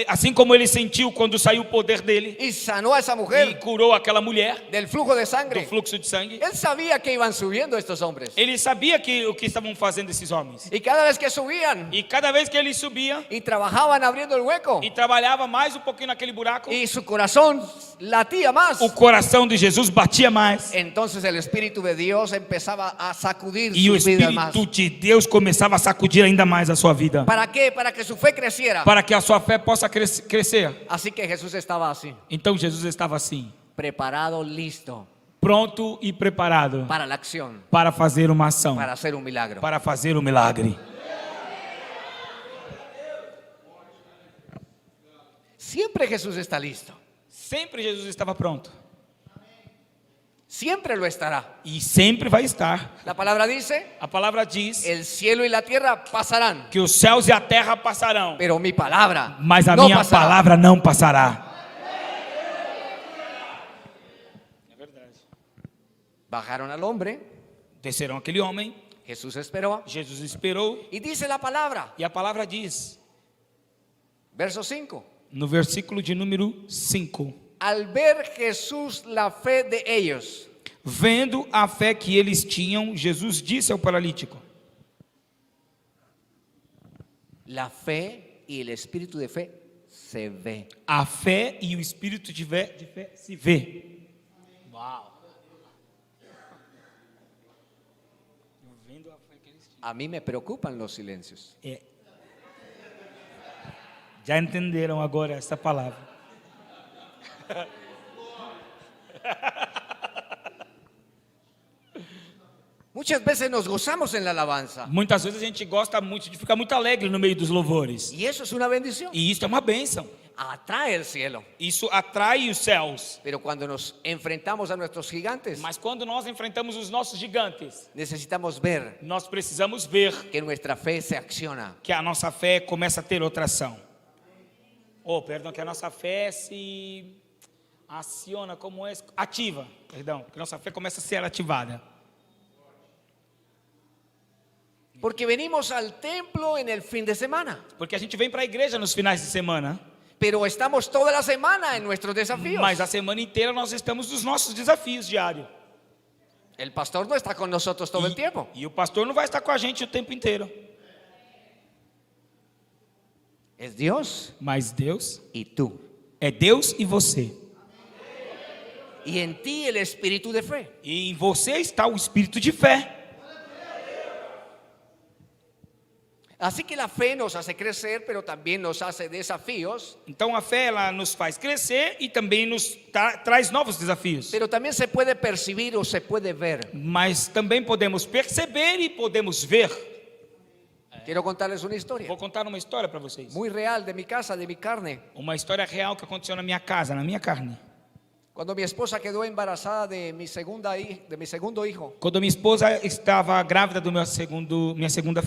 assim como ele sentiu quando saiu o poder dele y sanó a esa e mujer curou aquela mulher del flujo de do sangre, fluxo de sangue, él sabía que iban subiendo estos hombres. ele sabia que o que estavam fazendo esses homens. Y cada vez que subían E cada vez que ele subia y trabajaban abriendo el hueco, e trabalhava mais um pouquinho naquele buraco, y su corazón latía más, o coração de Jesus batia mais. entonces el Espíritu de Dios empezaba a sacudir E o sus vidas más. Espírito de Deus começava a sacudir ainda mais a sua vida. ¿Para qué? Para que su fe creciera. Para que a sua fé possa crescer. Así que Jesús estaba así, Então Jesus estava assim, preparado, listo pronto e preparado para la acción, para fazer uma ação, para hacer un milagro. para fazer o milagre. Siempre Jesús está listo, Sempre Jesus estava pronto. siempre lo estará. E sempre vai estar. La palabra dice, A palavra diz el cielo y la tierra pasarán, que os céus e a terra passarão, pero mi palabra mas a no minha pasará. palavra não passará. É verdade. Bajaron al hombre, Desceram aquele homem, Jesús esperó Jesus esperou, y dice la palabra, e a palavra diz, verso 5, no versículo de número 5, al ver Jesús la fe de ellos, vendo a fé que eles tinham, Jesus disse ao paralítico: la fe y el espíritu de fe se ve. a fé e o espírito de fé se vê. Uau! Vendo a fé que eles tinham. A mí me preocupan los silencios. Já entenderam agora essa palavra? Muchas veces nos gozamos en la alabanza Muitas vezes a gente gosta muito de ficar muito alegre no meio dos louvores. y eso es una bendición. E isso é uma bênção. Atrae el cielo. Isso atrai os céus. Pero cuando nos enfrentamos a nuestros gigantes, Mas quando nós enfrentamos os nossos gigantes, necesitamos ver nós precisamos ver que nuestra fe se acciona. que a nossa fé começa a ter outra ação. Que a nossa fé se aciona como é ativa, perdão, que a nossa fé começa a ser ativada. Porque venimos al templo en el fin de semana, Porque a gente vem para a igreja nos finais de semana, pero estamos toda la semana en nuestros desafíos. mas a semana inteira nós estamos nos nossos desafios diários. El pastor no está con nosotros todo el tiempo. E o pastor não vai estar com a gente o tempo inteiro. Es Dios Mas Deus y tú. é Deus e você. Y en ti el espíritu de fe. E em você está o espírito de fé. Así que la fe nos hace crecer, pero también nos hace desafíos. Então a fé ela nos faz crescer e também nos traz novos desafios. Pero también se puede percibir o se puede ver. Mas também podemos perceber e podemos ver. Quiero contarles una historia Vou contar uma história para vocês. muy real de mi casa, de mi carne. Uma história real que aconteceu na minha casa, na minha carne. Cuando mi esposa quedó embarazada de mi segundo hijo, Quando minha esposa estava grávida do meu segundo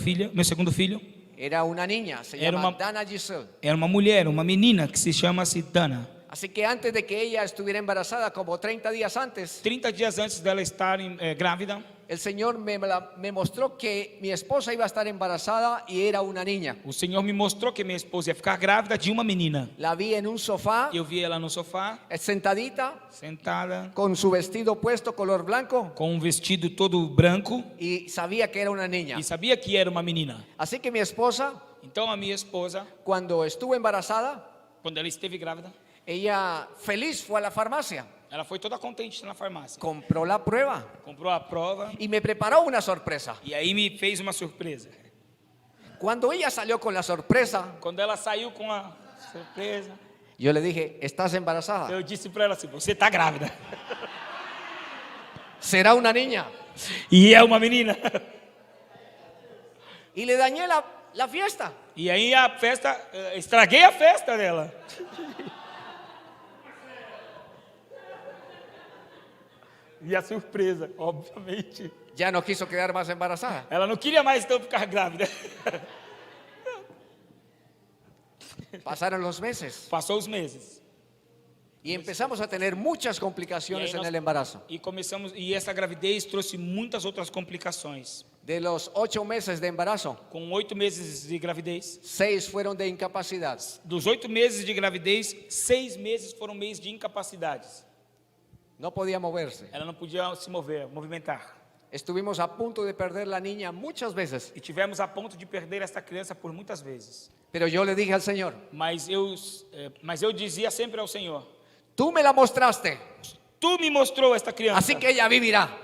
filho, era una niña, se Era llama una- Dana Giselle. era uma mulher, uma menina que se chama-se Dana. Así que antes de que ella estuviera embarazada, como 30 días antes, 30 dias antes dela estar grávida, el Señor me mostró que mi esposa iba a estar embarazada y era una niña. o Senhor me mostrou que minha esposa ia ficar grávida de uma menina. La vi en un sofá, Eu vi ela no sofá, sentadita, sentada, con su vestido puesto color blanco, com um vestido todo branco, y sabía que era una niña. e sabia que era uma menina. Así que mi esposa, Então a minha esposa, cuando estuvo embarazada, quando ela esteve grávida, ella feliz fue a la farmacia, ela foi toda contente na farmácia. compró la prueba Comprou a prova y me preparó una sorpresa. e aí me fez uma surpresa. Cuando ella salió con la sorpresa, Quando ela saiu com a surpresa, yo le dije, ¿estás embarazada? eu disse para ela assim: você está grávida. ¿Será una niña? E é uma menina. Y le dañé la fiesta. E aí a festa, estraguei a festa dela. E a surpresa, obviamente. Ya no quiso quedar más embarazada. Ela não queria mais então ficar grávida. Pasaron los meses Passou os meses. y empezamos a tener muchas complicaciones en el embarazo. E essa gravidez trouxe muitas outras complicações. De los 8 meses de embarazo, Com 8 meses de gravidez, 6 fueron de incapacidad. dos 8 meses de gravidez, 6 meses foram meses de incapacidades. No podía moverse. Ela não podia se movimentar. Estuvimos a punto de perder la niña muchas veces, E tivemos a ponto de perder essa criança por muitas vezes. pero yo le dije al Señor, Mas eu dizia sempre ao Senhor: tú me la mostraste, Tu me mostrou esta criança. así que ella vivirá.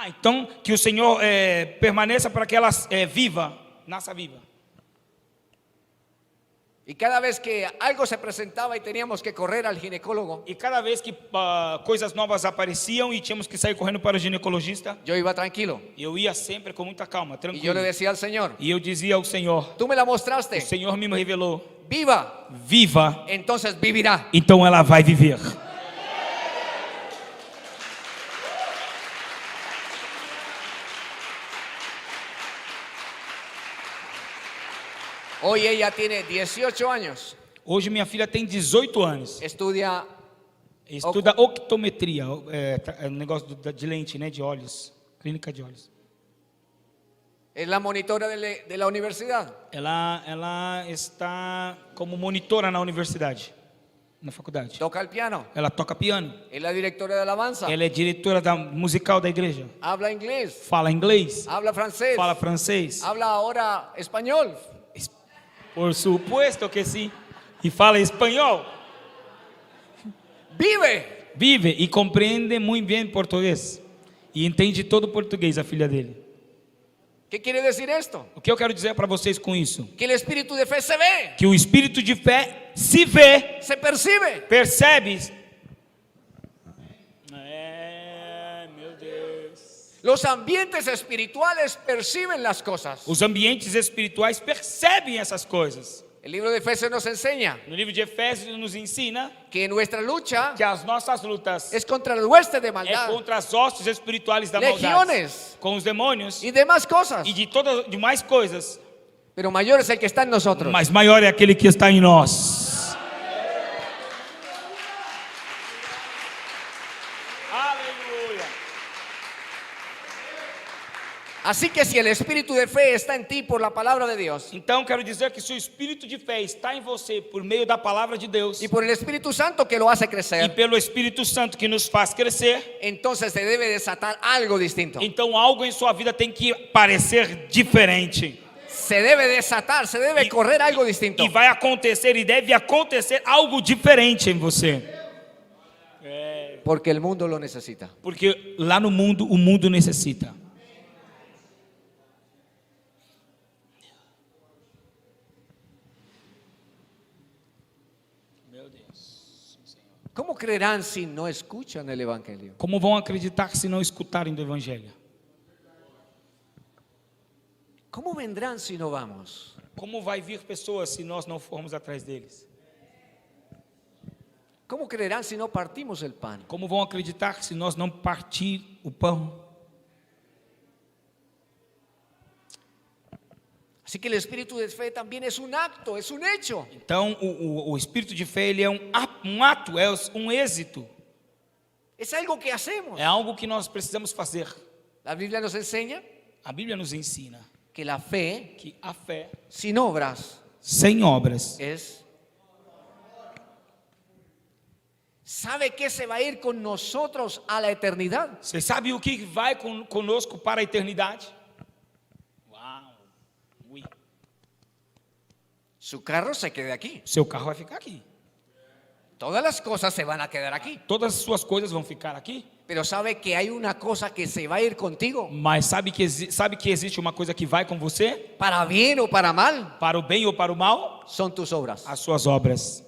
Então que o Senhor permaneça para que ela nasça viva. Y cada vez que algo se presentaba y teníamos que correr al ginecólogo, E cada vez que coisas novas apareciam e tínhamos que sair correndo para o ginecologista, yo iba tranquilo. eu ia sempre com muita calma, Y yo tranquilo. le decía al Señor, E eu dizia ao Senhor: tú me la o mostraste, Senhor me revelou, viva, viva, entonces vivirá. então ela vai viver. Hoy ella tiene 18 años, Hoje minha filha tem 18 anos. estudia, Estuda optometria, negócio de lente, né, de olhos, clínica de olhos. es la monitora de la universidad. Ela está como monitora na universidade, na faculdade. Toca el piano, Ela toca piano. es la directora de alabanza, Ela é diretora musical da igreja. habla inglés, Fala inglês, habla francés, fala francês. habla ahora español. Por supuesto que sim. E fala espanhol. Vive. Vive e compreende muito bem português. E entende todo o português, a filha dele. ¿Qué quiere decir esto? O que eu quero dizer para vocês com isso? Que el espíritu de fe se ve, Que o espírito de fé se vê, se percibe. percebe. Meu Deus. Los ambientes espirituales perciben las cosas. Os ambientes espirituais percebem essas coisas. El libro de Efesios nos enseña No livro de Efésios nos ensina que nuestra lucha que as nossas lutas es contra el hueste de é maldad, contra as hostes espirituais da maldade, legiones com os demônios y demás cosas. e de todas demais coisas, Pero mayor es el que está en nosotros. mas maior é aquele que está em nós. Aleluia. Así que si el espíritu de fe está en ti por la palabra de Dios Então quero dizer que se o espírito de fé está em você por meio da palavra de Deus y por el Espíritu Santo que lo hace e crecer, pelo Espírito Santo que nos faz crescer, entonces se debe desatar algo distinto. então algo em sua vida tem que parecer diferente. Se debe desatar, se debe correr algo distinto. E vai acontecer e deve acontecer algo diferente em você. Porque el mundo lo necesita. Porque lá no mundo, o mundo necessita. Meu Deus. ¿Cómo creerán si no escuchan el Evangelio? Como vão acreditar se não escutarem do Evangelho? ¿Cómo vendrán si no vamos? Como vai vir pessoas se nós não formos atrás deles? ¿Cómo creerán si no partimos el pan? Como vão acreditar se nós não partir o pão? Así que el espíritu de fe también es un acto, es un hecho. Então, o espírito de fé, ele é um ato, é um êxito. Es algo que hacemos. É algo que nós precisamos fazer. La Biblia nos enseña A Bíblia nos ensina que la fe que a fé, sin obras sem obras, es... ¿Sabe qué se va a ir con nosotros a la eternidad? você sabe o que vai conosco para a eternidade? Uau! Ui. Su carro se quede aquí. Seu carro vai ficar aqui. Todas las cosas se van a quedar aquí. Todas as suas coisas vão ficar aqui. Pero sabe que hay una cosa que se va a ir contigo, Mas sabe que existe uma coisa que vai com você, para bien o para mal, para o bem ou para o mal? son tus obras. As suas obras.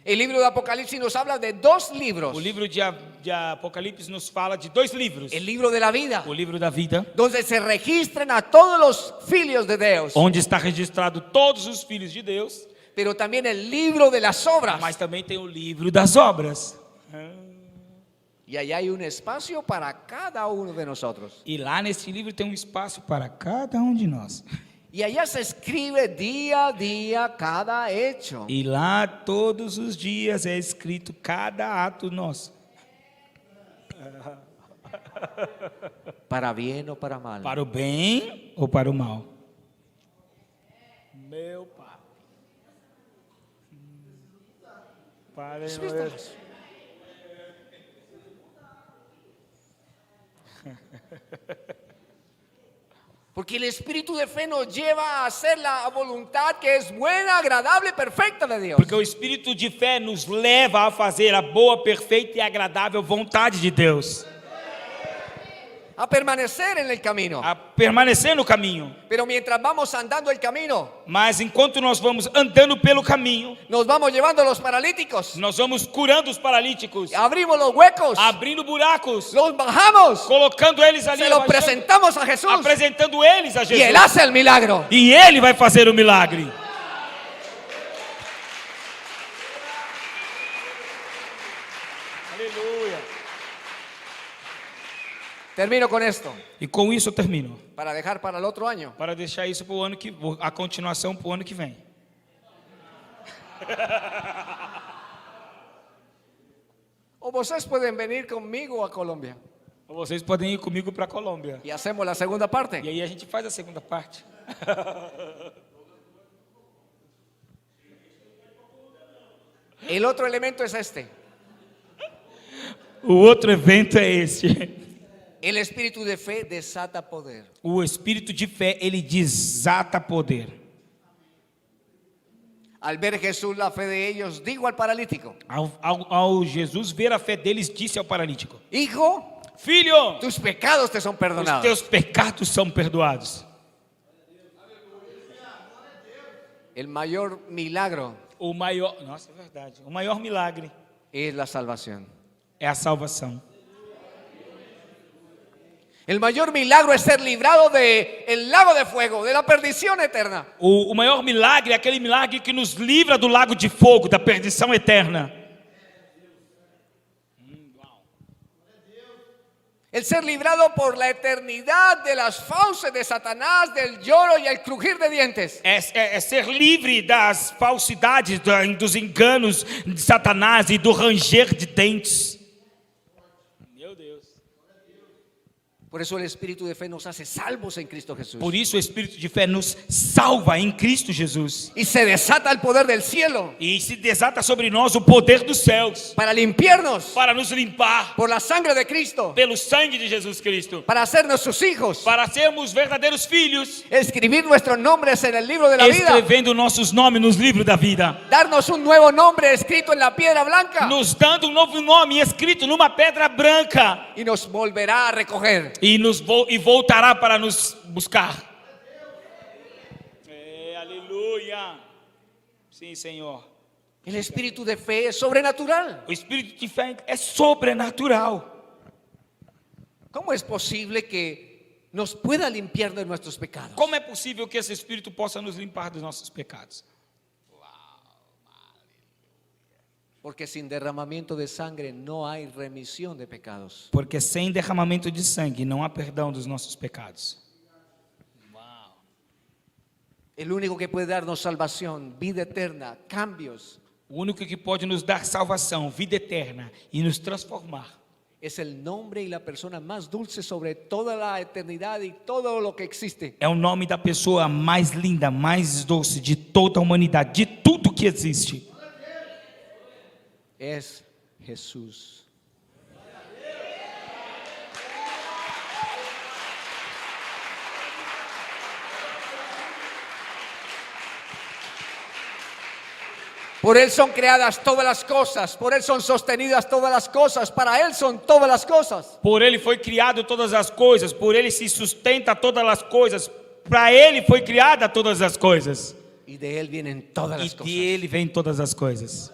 El libro de Apocalipsis nos habla de dos libros. O livro de Apocalipse nos fala de dois livros. El libro de la vida, O livro da vida, donde se registran a todos los filhos de Dios, onde está registrado todos os filhos de Deus, pero también el libro de las obras. mas também tem o livro das obras. Y allá hay un espacio para cada uno de nosotros. E lá nesse livro tem um espaço para cada um de nós. Y allá se escribe día a día cada hecho. E lá todos os dias é escrito cada ato nosso. Para bien o para mal. Para o bem ou para o mal. Meu pai. Pai, Estamos. Porque el espíritu de fe nos lleva a hacer la voluntad que es buena, agradable, perfecta de Dios. Porque o espírito de fé nos leva a fazer a boa, perfeita e agradável vontade de Deus. A permanecer en el camino. A permanecer no caminho. Pero mientras vamos andando el camino, Mas enquanto nós vamos andando pelo caminho, nos vamos llevando a los paralíticos. nós vamos curando os paralíticos, Abrimos los huecos. abrindo buracos, Los bajamos. colocando eles ali, Se los abaixando, presentamos a Jesús. apresentando eles a Y Jesus. Él hace el milagro. E Ele vai fazer o milagre. Aleluia. Termino con esto. E com isso eu termino. Para dejar para el otro año. Para deixar isso para o ano que, a continuação para o ano que vem. O vocês pueden venir conmigo a Colombia. Ou vocês podem ir comigo para a Colômbia. Y hacemos la segunda parte. E aí a gente faz a segunda parte. El otro elemento es este. O outro evento é este. El espíritu de fe desata poder. O espírito de fé, ele desata poder. Al ver Jesús la fe de ellos, dijo al paralítico: Ao Jesus ver a fé deles, disse ao paralítico: Hijo, Filho, tus pecados te son os perdonados. teus pecados são perdoados. El mayor milagro O maior, nossa, é verdade. O maior milagre es la salvación. é a salvação. El mayor milagro es ser librado del lago de fuego, de la perdición eterna. O maior milagre é aquele milagre que nos livra do lago de fogo, da perdição eterna. El ser librado por la eternidad de las fauces de Satanás, del lloro y el crujir de dientes. É ser livre das falsidades, dos enganos de Satanás e do ranger de dentes. Meu Deus. Por eso el espíritu de fe nos hace salvos en Cristo Jesús. Por isso o Espírito de fé nos salva em Cristo Jesus. Y se desata el poder del cielo E se desata sobre nós o poder dos céus para limpiarnos para nos limpar por la sangre de Cristo, pelo sangue de Jesus Cristo, para hacernos sus hijos, para sermos verdadeiros filhos, escribir nuestros nombres en el libro de la vida, escrevendo nossos nomes nos livros da vida, darnos un nuevo nombre escrito en la piedra blanca nos dando um novo nome escrito numa pedra branca y nos volverá a recoger. e voltará para nos buscar. Aleluia. Sim, Senhor. El espíritu de fe es sobrenatural. O espírito de fé é sobrenatural. ¿Cómo es posible que nos pueda limpiar de nuestros pecados? Como é possível que esse espírito possa nos limpar dos nossos pecados? Porque sin derramamiento de sangre no hay remisión de pecados. Porque sem derramamento de sangue não há perdão dos nossos pecados. El único que puede darnos salvación, vida eterna, cambios, O único que pode nos dar salvação, vida eterna e nos transformar es el nombre y la persona más dulce sobre toda la eternidad y todo lo que existe. é o nome da pessoa mais linda, mais doce de toda a humanidade, de tudo que existe. Es Jesús. Por Él son creadas todas las cosas, por Él son sostenidas todas las cosas, para Él son todas las cosas. Por ele foi criado todas as coisas, por ele se sustenta todas as coisas, para ele foi criada todas as coisas. Y de Él vienen todas E las cosas. de ele vem todas as coisas.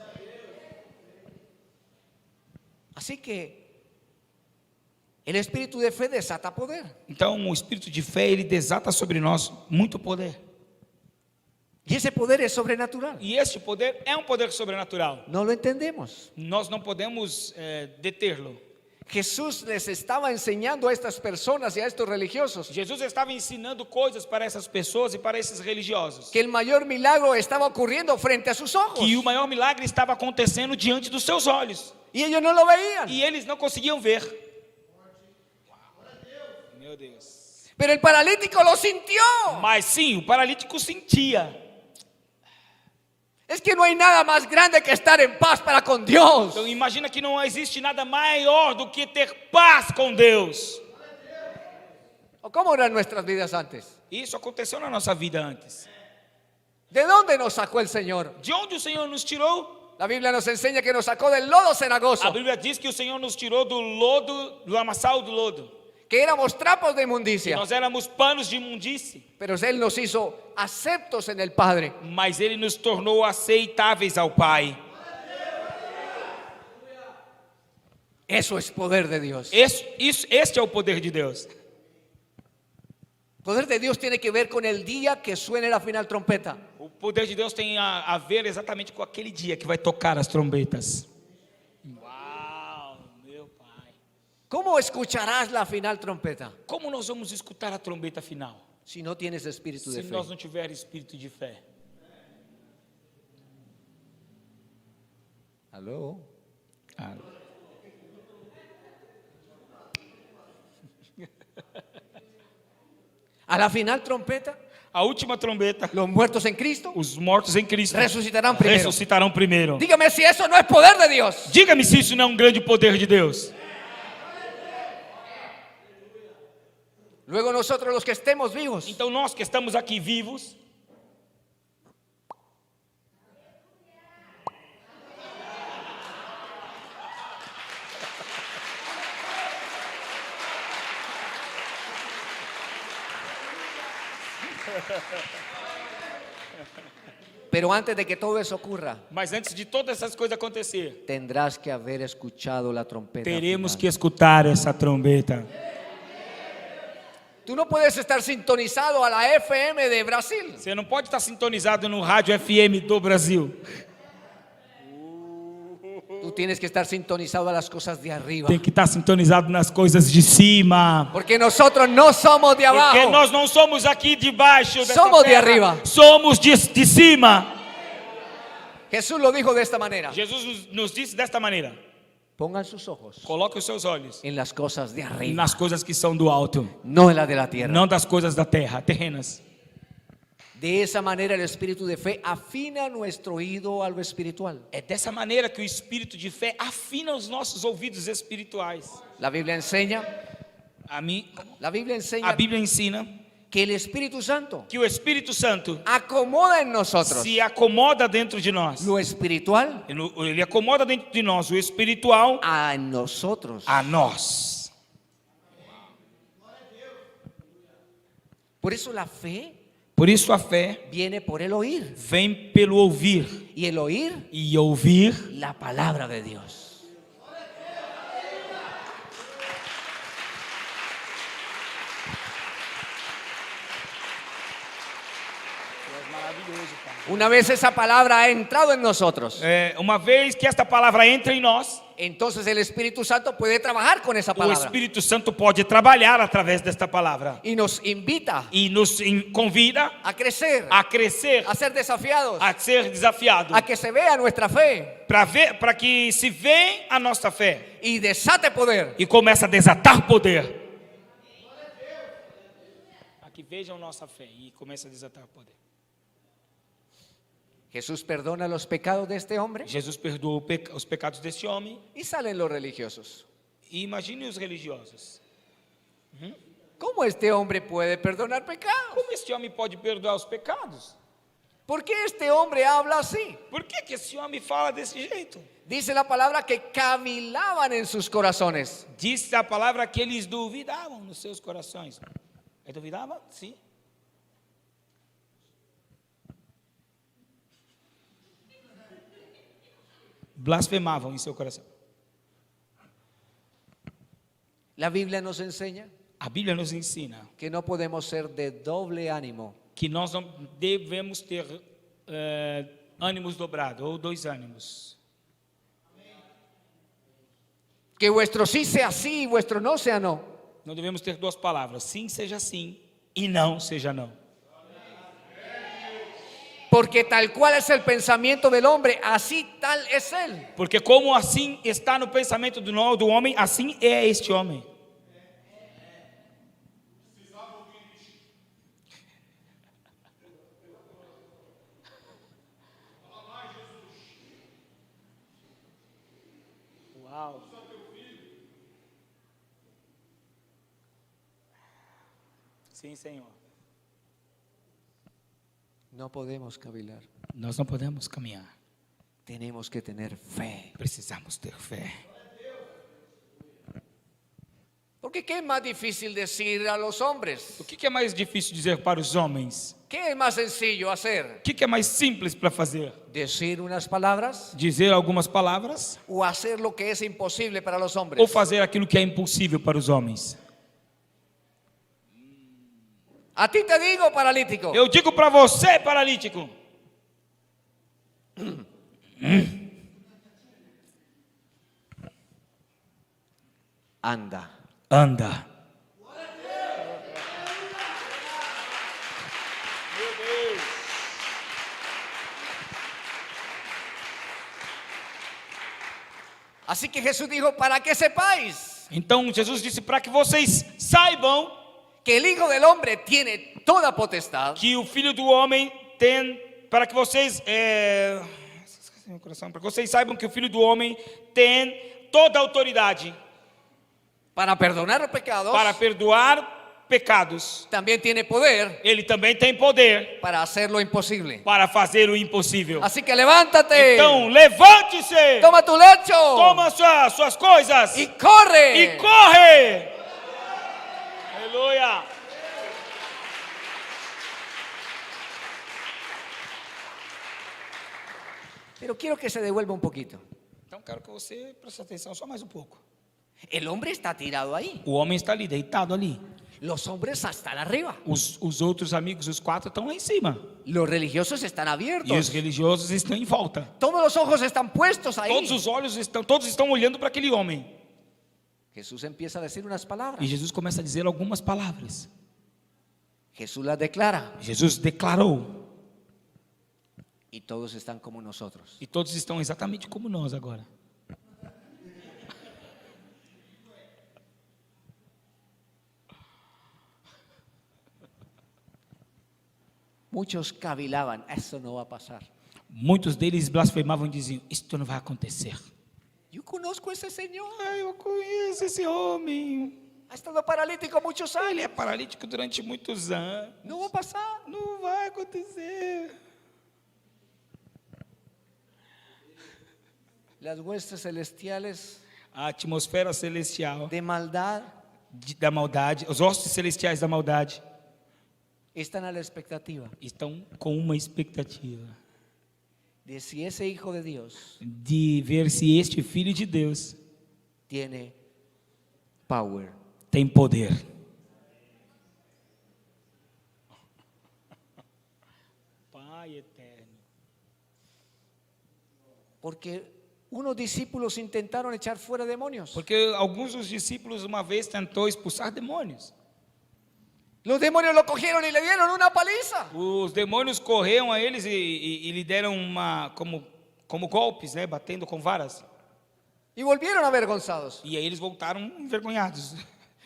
Así que el espíritu de fe desata poder. Então, o espírito de fé, ele desata sobre nós muito poder. Y ese poder es sobrenatural. E este poder é um poder sobrenatural. No lo entendemos. Nós não podemos detê-lo. Jesús les estaba enseñando a estas personas y a estos religiosos Jesus estava ensinando coisas para essas pessoas e para esses religiosos. que el mayor milagro estaba ocurriendo frente a sus ojos Que o maior milagre estava acontecendo diante dos seus olhos. y ellos no lo veían. E eles não conseguiam ver. Meu Deus. Pero el paralítico lo sintió. Mas sim, o paralítico sentia. Es que no hay nada más grande que estar en paz para con Dios. Então imagina que não existe nada maior do que ter paz com Deus. ¿O cómo eran nuestras vidas antes? Isso aconteceu na nossa vida antes. ¿De dónde nos sacó el Señor? De onde o Senhor nos tirou? La Biblia nos enseña que nos sacó del lodo cenagoso, A Bíblia diz que o Senhor nos tirou do lodo, do lamaçal do lodo. que éramos trapos de Que inmundicia, nós éramos panos de imundície. pero Él nos hizo aceptos en el Padre. Mas Ele nos tornou aceitáveis ao Pai. Eso es poder de Dios. Este é o poder de Deus. El poder de Dios tiene que ver con el día que suene la final trompeta. O poder de Deus tem a ver exatamente com aquele dia que vai tocar as trombetas. Uau, meu Pai. ¿Cómo escucharás la final trompeta Como nós vamos escutar a trombeta final? si no tienes espíritu de Se fe? nós não tivermos espírito de fé. ¿Aló? A la final trompeta, A última trombeta, los muertos en Cristo os mortos em Cristo resucitarán primero. ressuscitarão primeiro. Dígame si eso no es poder de Dios. Diga-me se isso não é um grande poder de Deus. Luego nosotros los que estemos vivos, Então nós que estamos aqui vivos, pero antes de que todo eso ocurra, mas antes de todas essas coisas acontecer, tendrás que haber escuchado la trompeta. teremos que final. escutar essa trombeta. Tú no puedes estar sintonizado a la FM de Brasil. Você não pode estar sintonizado no rádio FM do Brasil. Tú tienes que estar sintonizado a las cosas de arriba. Tem que estar sintonizado nas coisas de cima. Porque nosotros no somos de Porque abajo. nós não somos aqui de baixo dessa Somos de terra. arriba. Somos de cima. Jesús lo dijo de esta manera. Jesus nos disse desta maneira: Pongan sus ojos coloque os seus olhos en las cosas de arriba, nas coisas que são do alto, no en las de la tierra. não das coisas da terra, terrenas. De esa manera el espíritu de fe afina nuestro oído a lo espiritual. É dessa maneira que o espírito de fé afina os nossos ouvidos espirituais. La Biblia enseña, A Bíblia ensina que el Espíritu Santo que o Espírito Santo acomoda en nosotros se acomoda dentro de nós. lo espiritual Ele acomoda dentro de nós o espiritual a nosotros. a nós. Por eso la fe Por isso a fé viene por el oír vem pelo ouvir, y el oír e ouvir la palabra de Dios. Una vez esa palabra ha entrado en nosotros, uma vez que esta palavra entra em nós, entonces el Espíritu Santo puede trabajar con esa o palabra Espírito Santo pode trabalhar através desta palavra y nos invita e nos convida a crecer, a crescer, a ser desafiados, a ser desafiado, a que se vea nuestra fe para que se veja a nossa fé y desate poder. e comece a desatar poder. A que vejam nossa fé e comece a desatar poder. Jesús perdona los pecados de este hombre Jesus perdoou os pecados deste homem. y salen los religiosos. E imagine os religiosos. ¿Cómo este hombre puede perdonar pecados? Como este homem pode perdoar os pecados? ¿Por qué este hombre habla así? Por que esse homem fala desse jeito? Dice la palabra que cavilaban en sus corazones. Diz a palavra que eles duvidavam nos seus corações. Duvidavam? Sim. Blasfemavam em seu coração. La Biblia nos enseña A Bíblia nos ensina que no podemos ser de doble ánimo. que nós não devemos ter ânimos dobrados ou dois ânimos. Que vuestro sí sea sí y vuestro no sea no. Não devemos ter duas palavras. Sim seja sim e não seja não. Porque tal cual es el pensamiento del hombre, así tal es él. Porque como assim está no pensamento do homem, assim é este homem. Uau. Sim, Senhor. No podemos cavilar. Nós não podemos caminhar. Tenemos que tener fe. Precisamos ter fé. Porque ¿qué es más difícil decir a los hombres? O que é mais difícil dizer para os homens? ¿Qué es más sencillo hacer? O que é mais simples para fazer? ¿Decir unas palabras Dizer algumas palavras o hacer lo que es imposible para los hombres? ou fazer aquilo que é impossível para os homens? A ti te digo, paralítico, Eu digo para você, paralítico, anda. anda. Así que Jesús dijo, para que sepáis Então Jesus disse para que vocês saibam que el Hijo del Hombre tiene toda potestad que o Filho do Homem tem, para que vocês para que vocês saibam que o Filho do Homem tem toda a autoridade para perdonar pecados, para perdoar pecados. también tiene poder Ele também tem poder para hacer lo imposible. para fazer o impossível. Así que levántate, Então levante-se, toma tu lecho toma suas coisas y corre. e corre. Aleluia. Pero quiero que se devuelva un poquito. Então quero que você preste atenção só mais um pouco. El hombre está tirado ahí, O homem está ali, deitado ali. los hombres están arriba, Os outros amigos, os quatro, estão lá em cima. los religiosos están E os abiertos, religiosos estão em volta. todos los ojos están puestos ahí. Todos estão olhando para aquele homem. Jesús empieza a decir unas palabras, E Jesus começa a dizer algumas palavras. Jesús las declara Jesus declarou. y todos están como nosotros. E todos estão exatamente como nós agora. Muchos cavilaban, eso no va a pasar. Muitos deles blasfemavam e diziam: isto não vai acontecer. Yo conozco a ese señor, Eu conheço esse homem. ha estado paralítico muchos Ele é años, paralítico durante muitos anos. no va a pasar. Não vai acontecer. Las huestes celestiales A atmosfera celestial de maldad da maldade, os hostes celestiais da maldade están a la expectativa estão com uma expectativa de si ese Hijo de Dios de ver se este Filho de Deus tiene power. tem poder. Pai eterno. Porque unos discípulos intentaron echar fuera demonios. Porque alguns dos discípulos uma vez tentou expulsar demônios. Los demonios lo cogieron y le dieron una paliza. Os demônios correram a eles e lhe deram como golpes, né, batendo com varas. Y volvieron avergonzados. E aí eles voltaram envergonhados.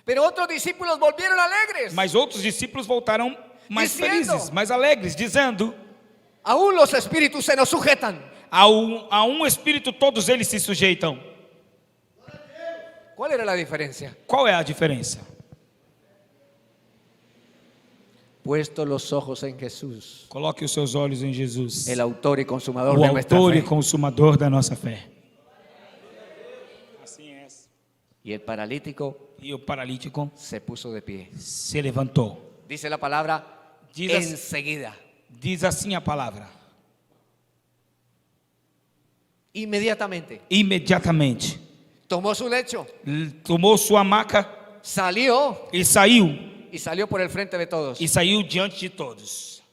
Pero otros discípulos volvieron alegres. Mas outros discípulos voltaram mais Dizendo. felizes, mais alegres, dizendo: Aún los espíritus se nos sujetan. a um espírito todos eles se sujeitam. ¿Cuál era la diferencia? Qual é a diferença? Puesto los ojos en Jesús, Coloque os seus olhos em Jesus, el autor y consumador o de nuestra autor e fe. consumador da nossa fé. Assim é. Y el paralítico E o paralítico se puso de pie. se levantou. Dice la palabra Diz, enseguida. diz assim a palavra: Inmediatamente. imediatamente Tomó su lecho, tomou sua maca salió e saiu. y salió por el frente de todos. E saiu diante de todos.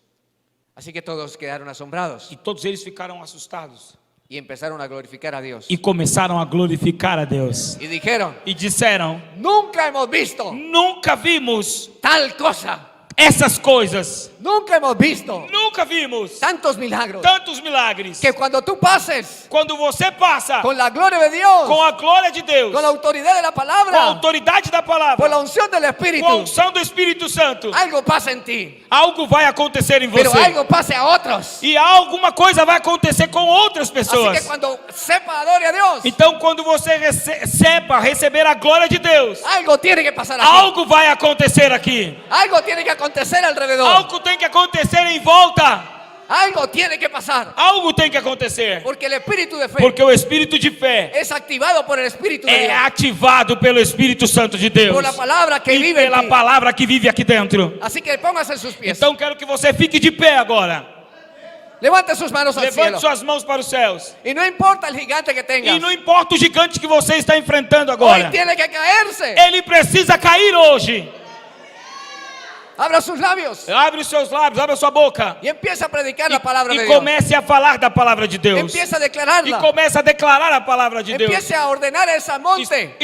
Así que todos quedaron asombrados. E todos eles ficaram assustados. Y empezaron a glorificar a Dios. e começaram a glorificar a Deus. Y dijeron, E disseram: nunca hemos visto nunca vimos tal cosa. essas coisas. Nunca hemos visto Nunca vimos tantos milagros. tantos milagres. Que cuando tú pases Quando você passa con la gloria de Dios, com a glória de Deus, con la autoridad de la com a palabra, autoridade da por palavra, la unción del com a Espíritu, unção do Espírito Santo, algo pasa en ti. algo vai acontecer em Pero você. algo pase a otros. E alguma coisa vai acontecer com outras Así pessoas. que cuando sepa adore a Dios, Então, quando você sepa receber a glória de Deus, algo tiene que pasar aquí. algo vai acontecer aqui. Algo tiene que acontecer alrededor. Algo tem que acontecer em volta. Algo tiene que pasar. Algo tem que acontecer. Porque el espíritu de fe Porque o espírito de fé es activado por el Espíritu de é Dios. ativado pelo Espírito Santo de Deus. Por la palabra que E vive en pela ti. palavra que vive aqui dentro. Así que póngase en sus pies. Então, quero que você fique de pé agora. Levante sus manos al Levante cielo. suas mãos para os céus. Y no importa el gigante que tengas. E não importa o gigante que você está enfrentando Hoy agora. tiene que caerse. Ele precisa cair hoje. Abra sus labios. Abre os seus lábios, abre a sua boca. Y empieza a predicar la palabra de E Dios. comece a falar da palavra de Deus. Empieza a E declararla. comece a declarar a palavra de Deus. Empiece a ordenar a ese monte.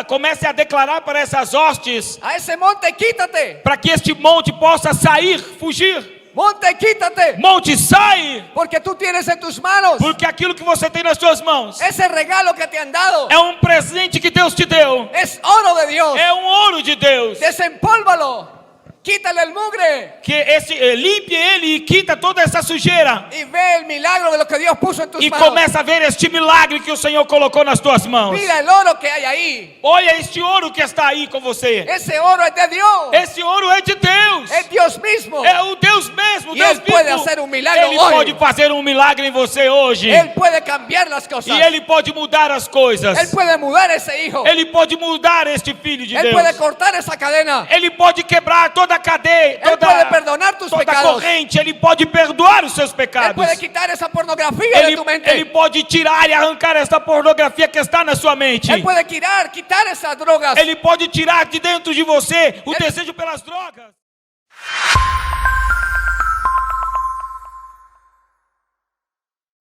Comece a declarar para essas hostes, A ese monte quítate. para que este monte possa sair, fugir. Monte quítate. Monte, sai! Porque tú tienes en tus manos Porque aquilo que você tem nas suas mãos ese regalo que te han dado. é um presente que Deus te deu. Es oro de Dios. É um ouro de Deus. Desempólvalo. Quítale el mugre. Que limpe ele e quita toda essa sujeira. Y ve el milagro de lo que Dios puso en tus E manos. começa a ver este milagre que o Senhor colocou nas tuas mãos. Mira el oro que hay ahí. Olha este ouro que está aí com você. Ese oro es de Dios. Esse ouro é de Deus. Es Dios mismo. É o Deus mesmo, E Deus Ele pode vivo. fazer um milagre Ele hoje. pode fazer um milagre em você hoje. Él puede cambiar las cosas. E Ele pode mudar as coisas. Él puede mudar ese hijo. Ele pode mudar este filho de Él Deus. puede cortar esa cadena. Ele pode quebrar toda a cadeia, Él puede perdonar tus toda a pecados. corrente. Ele pode perdoar os seus Él pecados. puede quitar esa pornografía de tu mente. Ele pode tirar e arrancar esta pornografia que está na sua mente. Él puede quitar esas drogas. Ele pode tirar de dentro de você o desejo pelas drogas.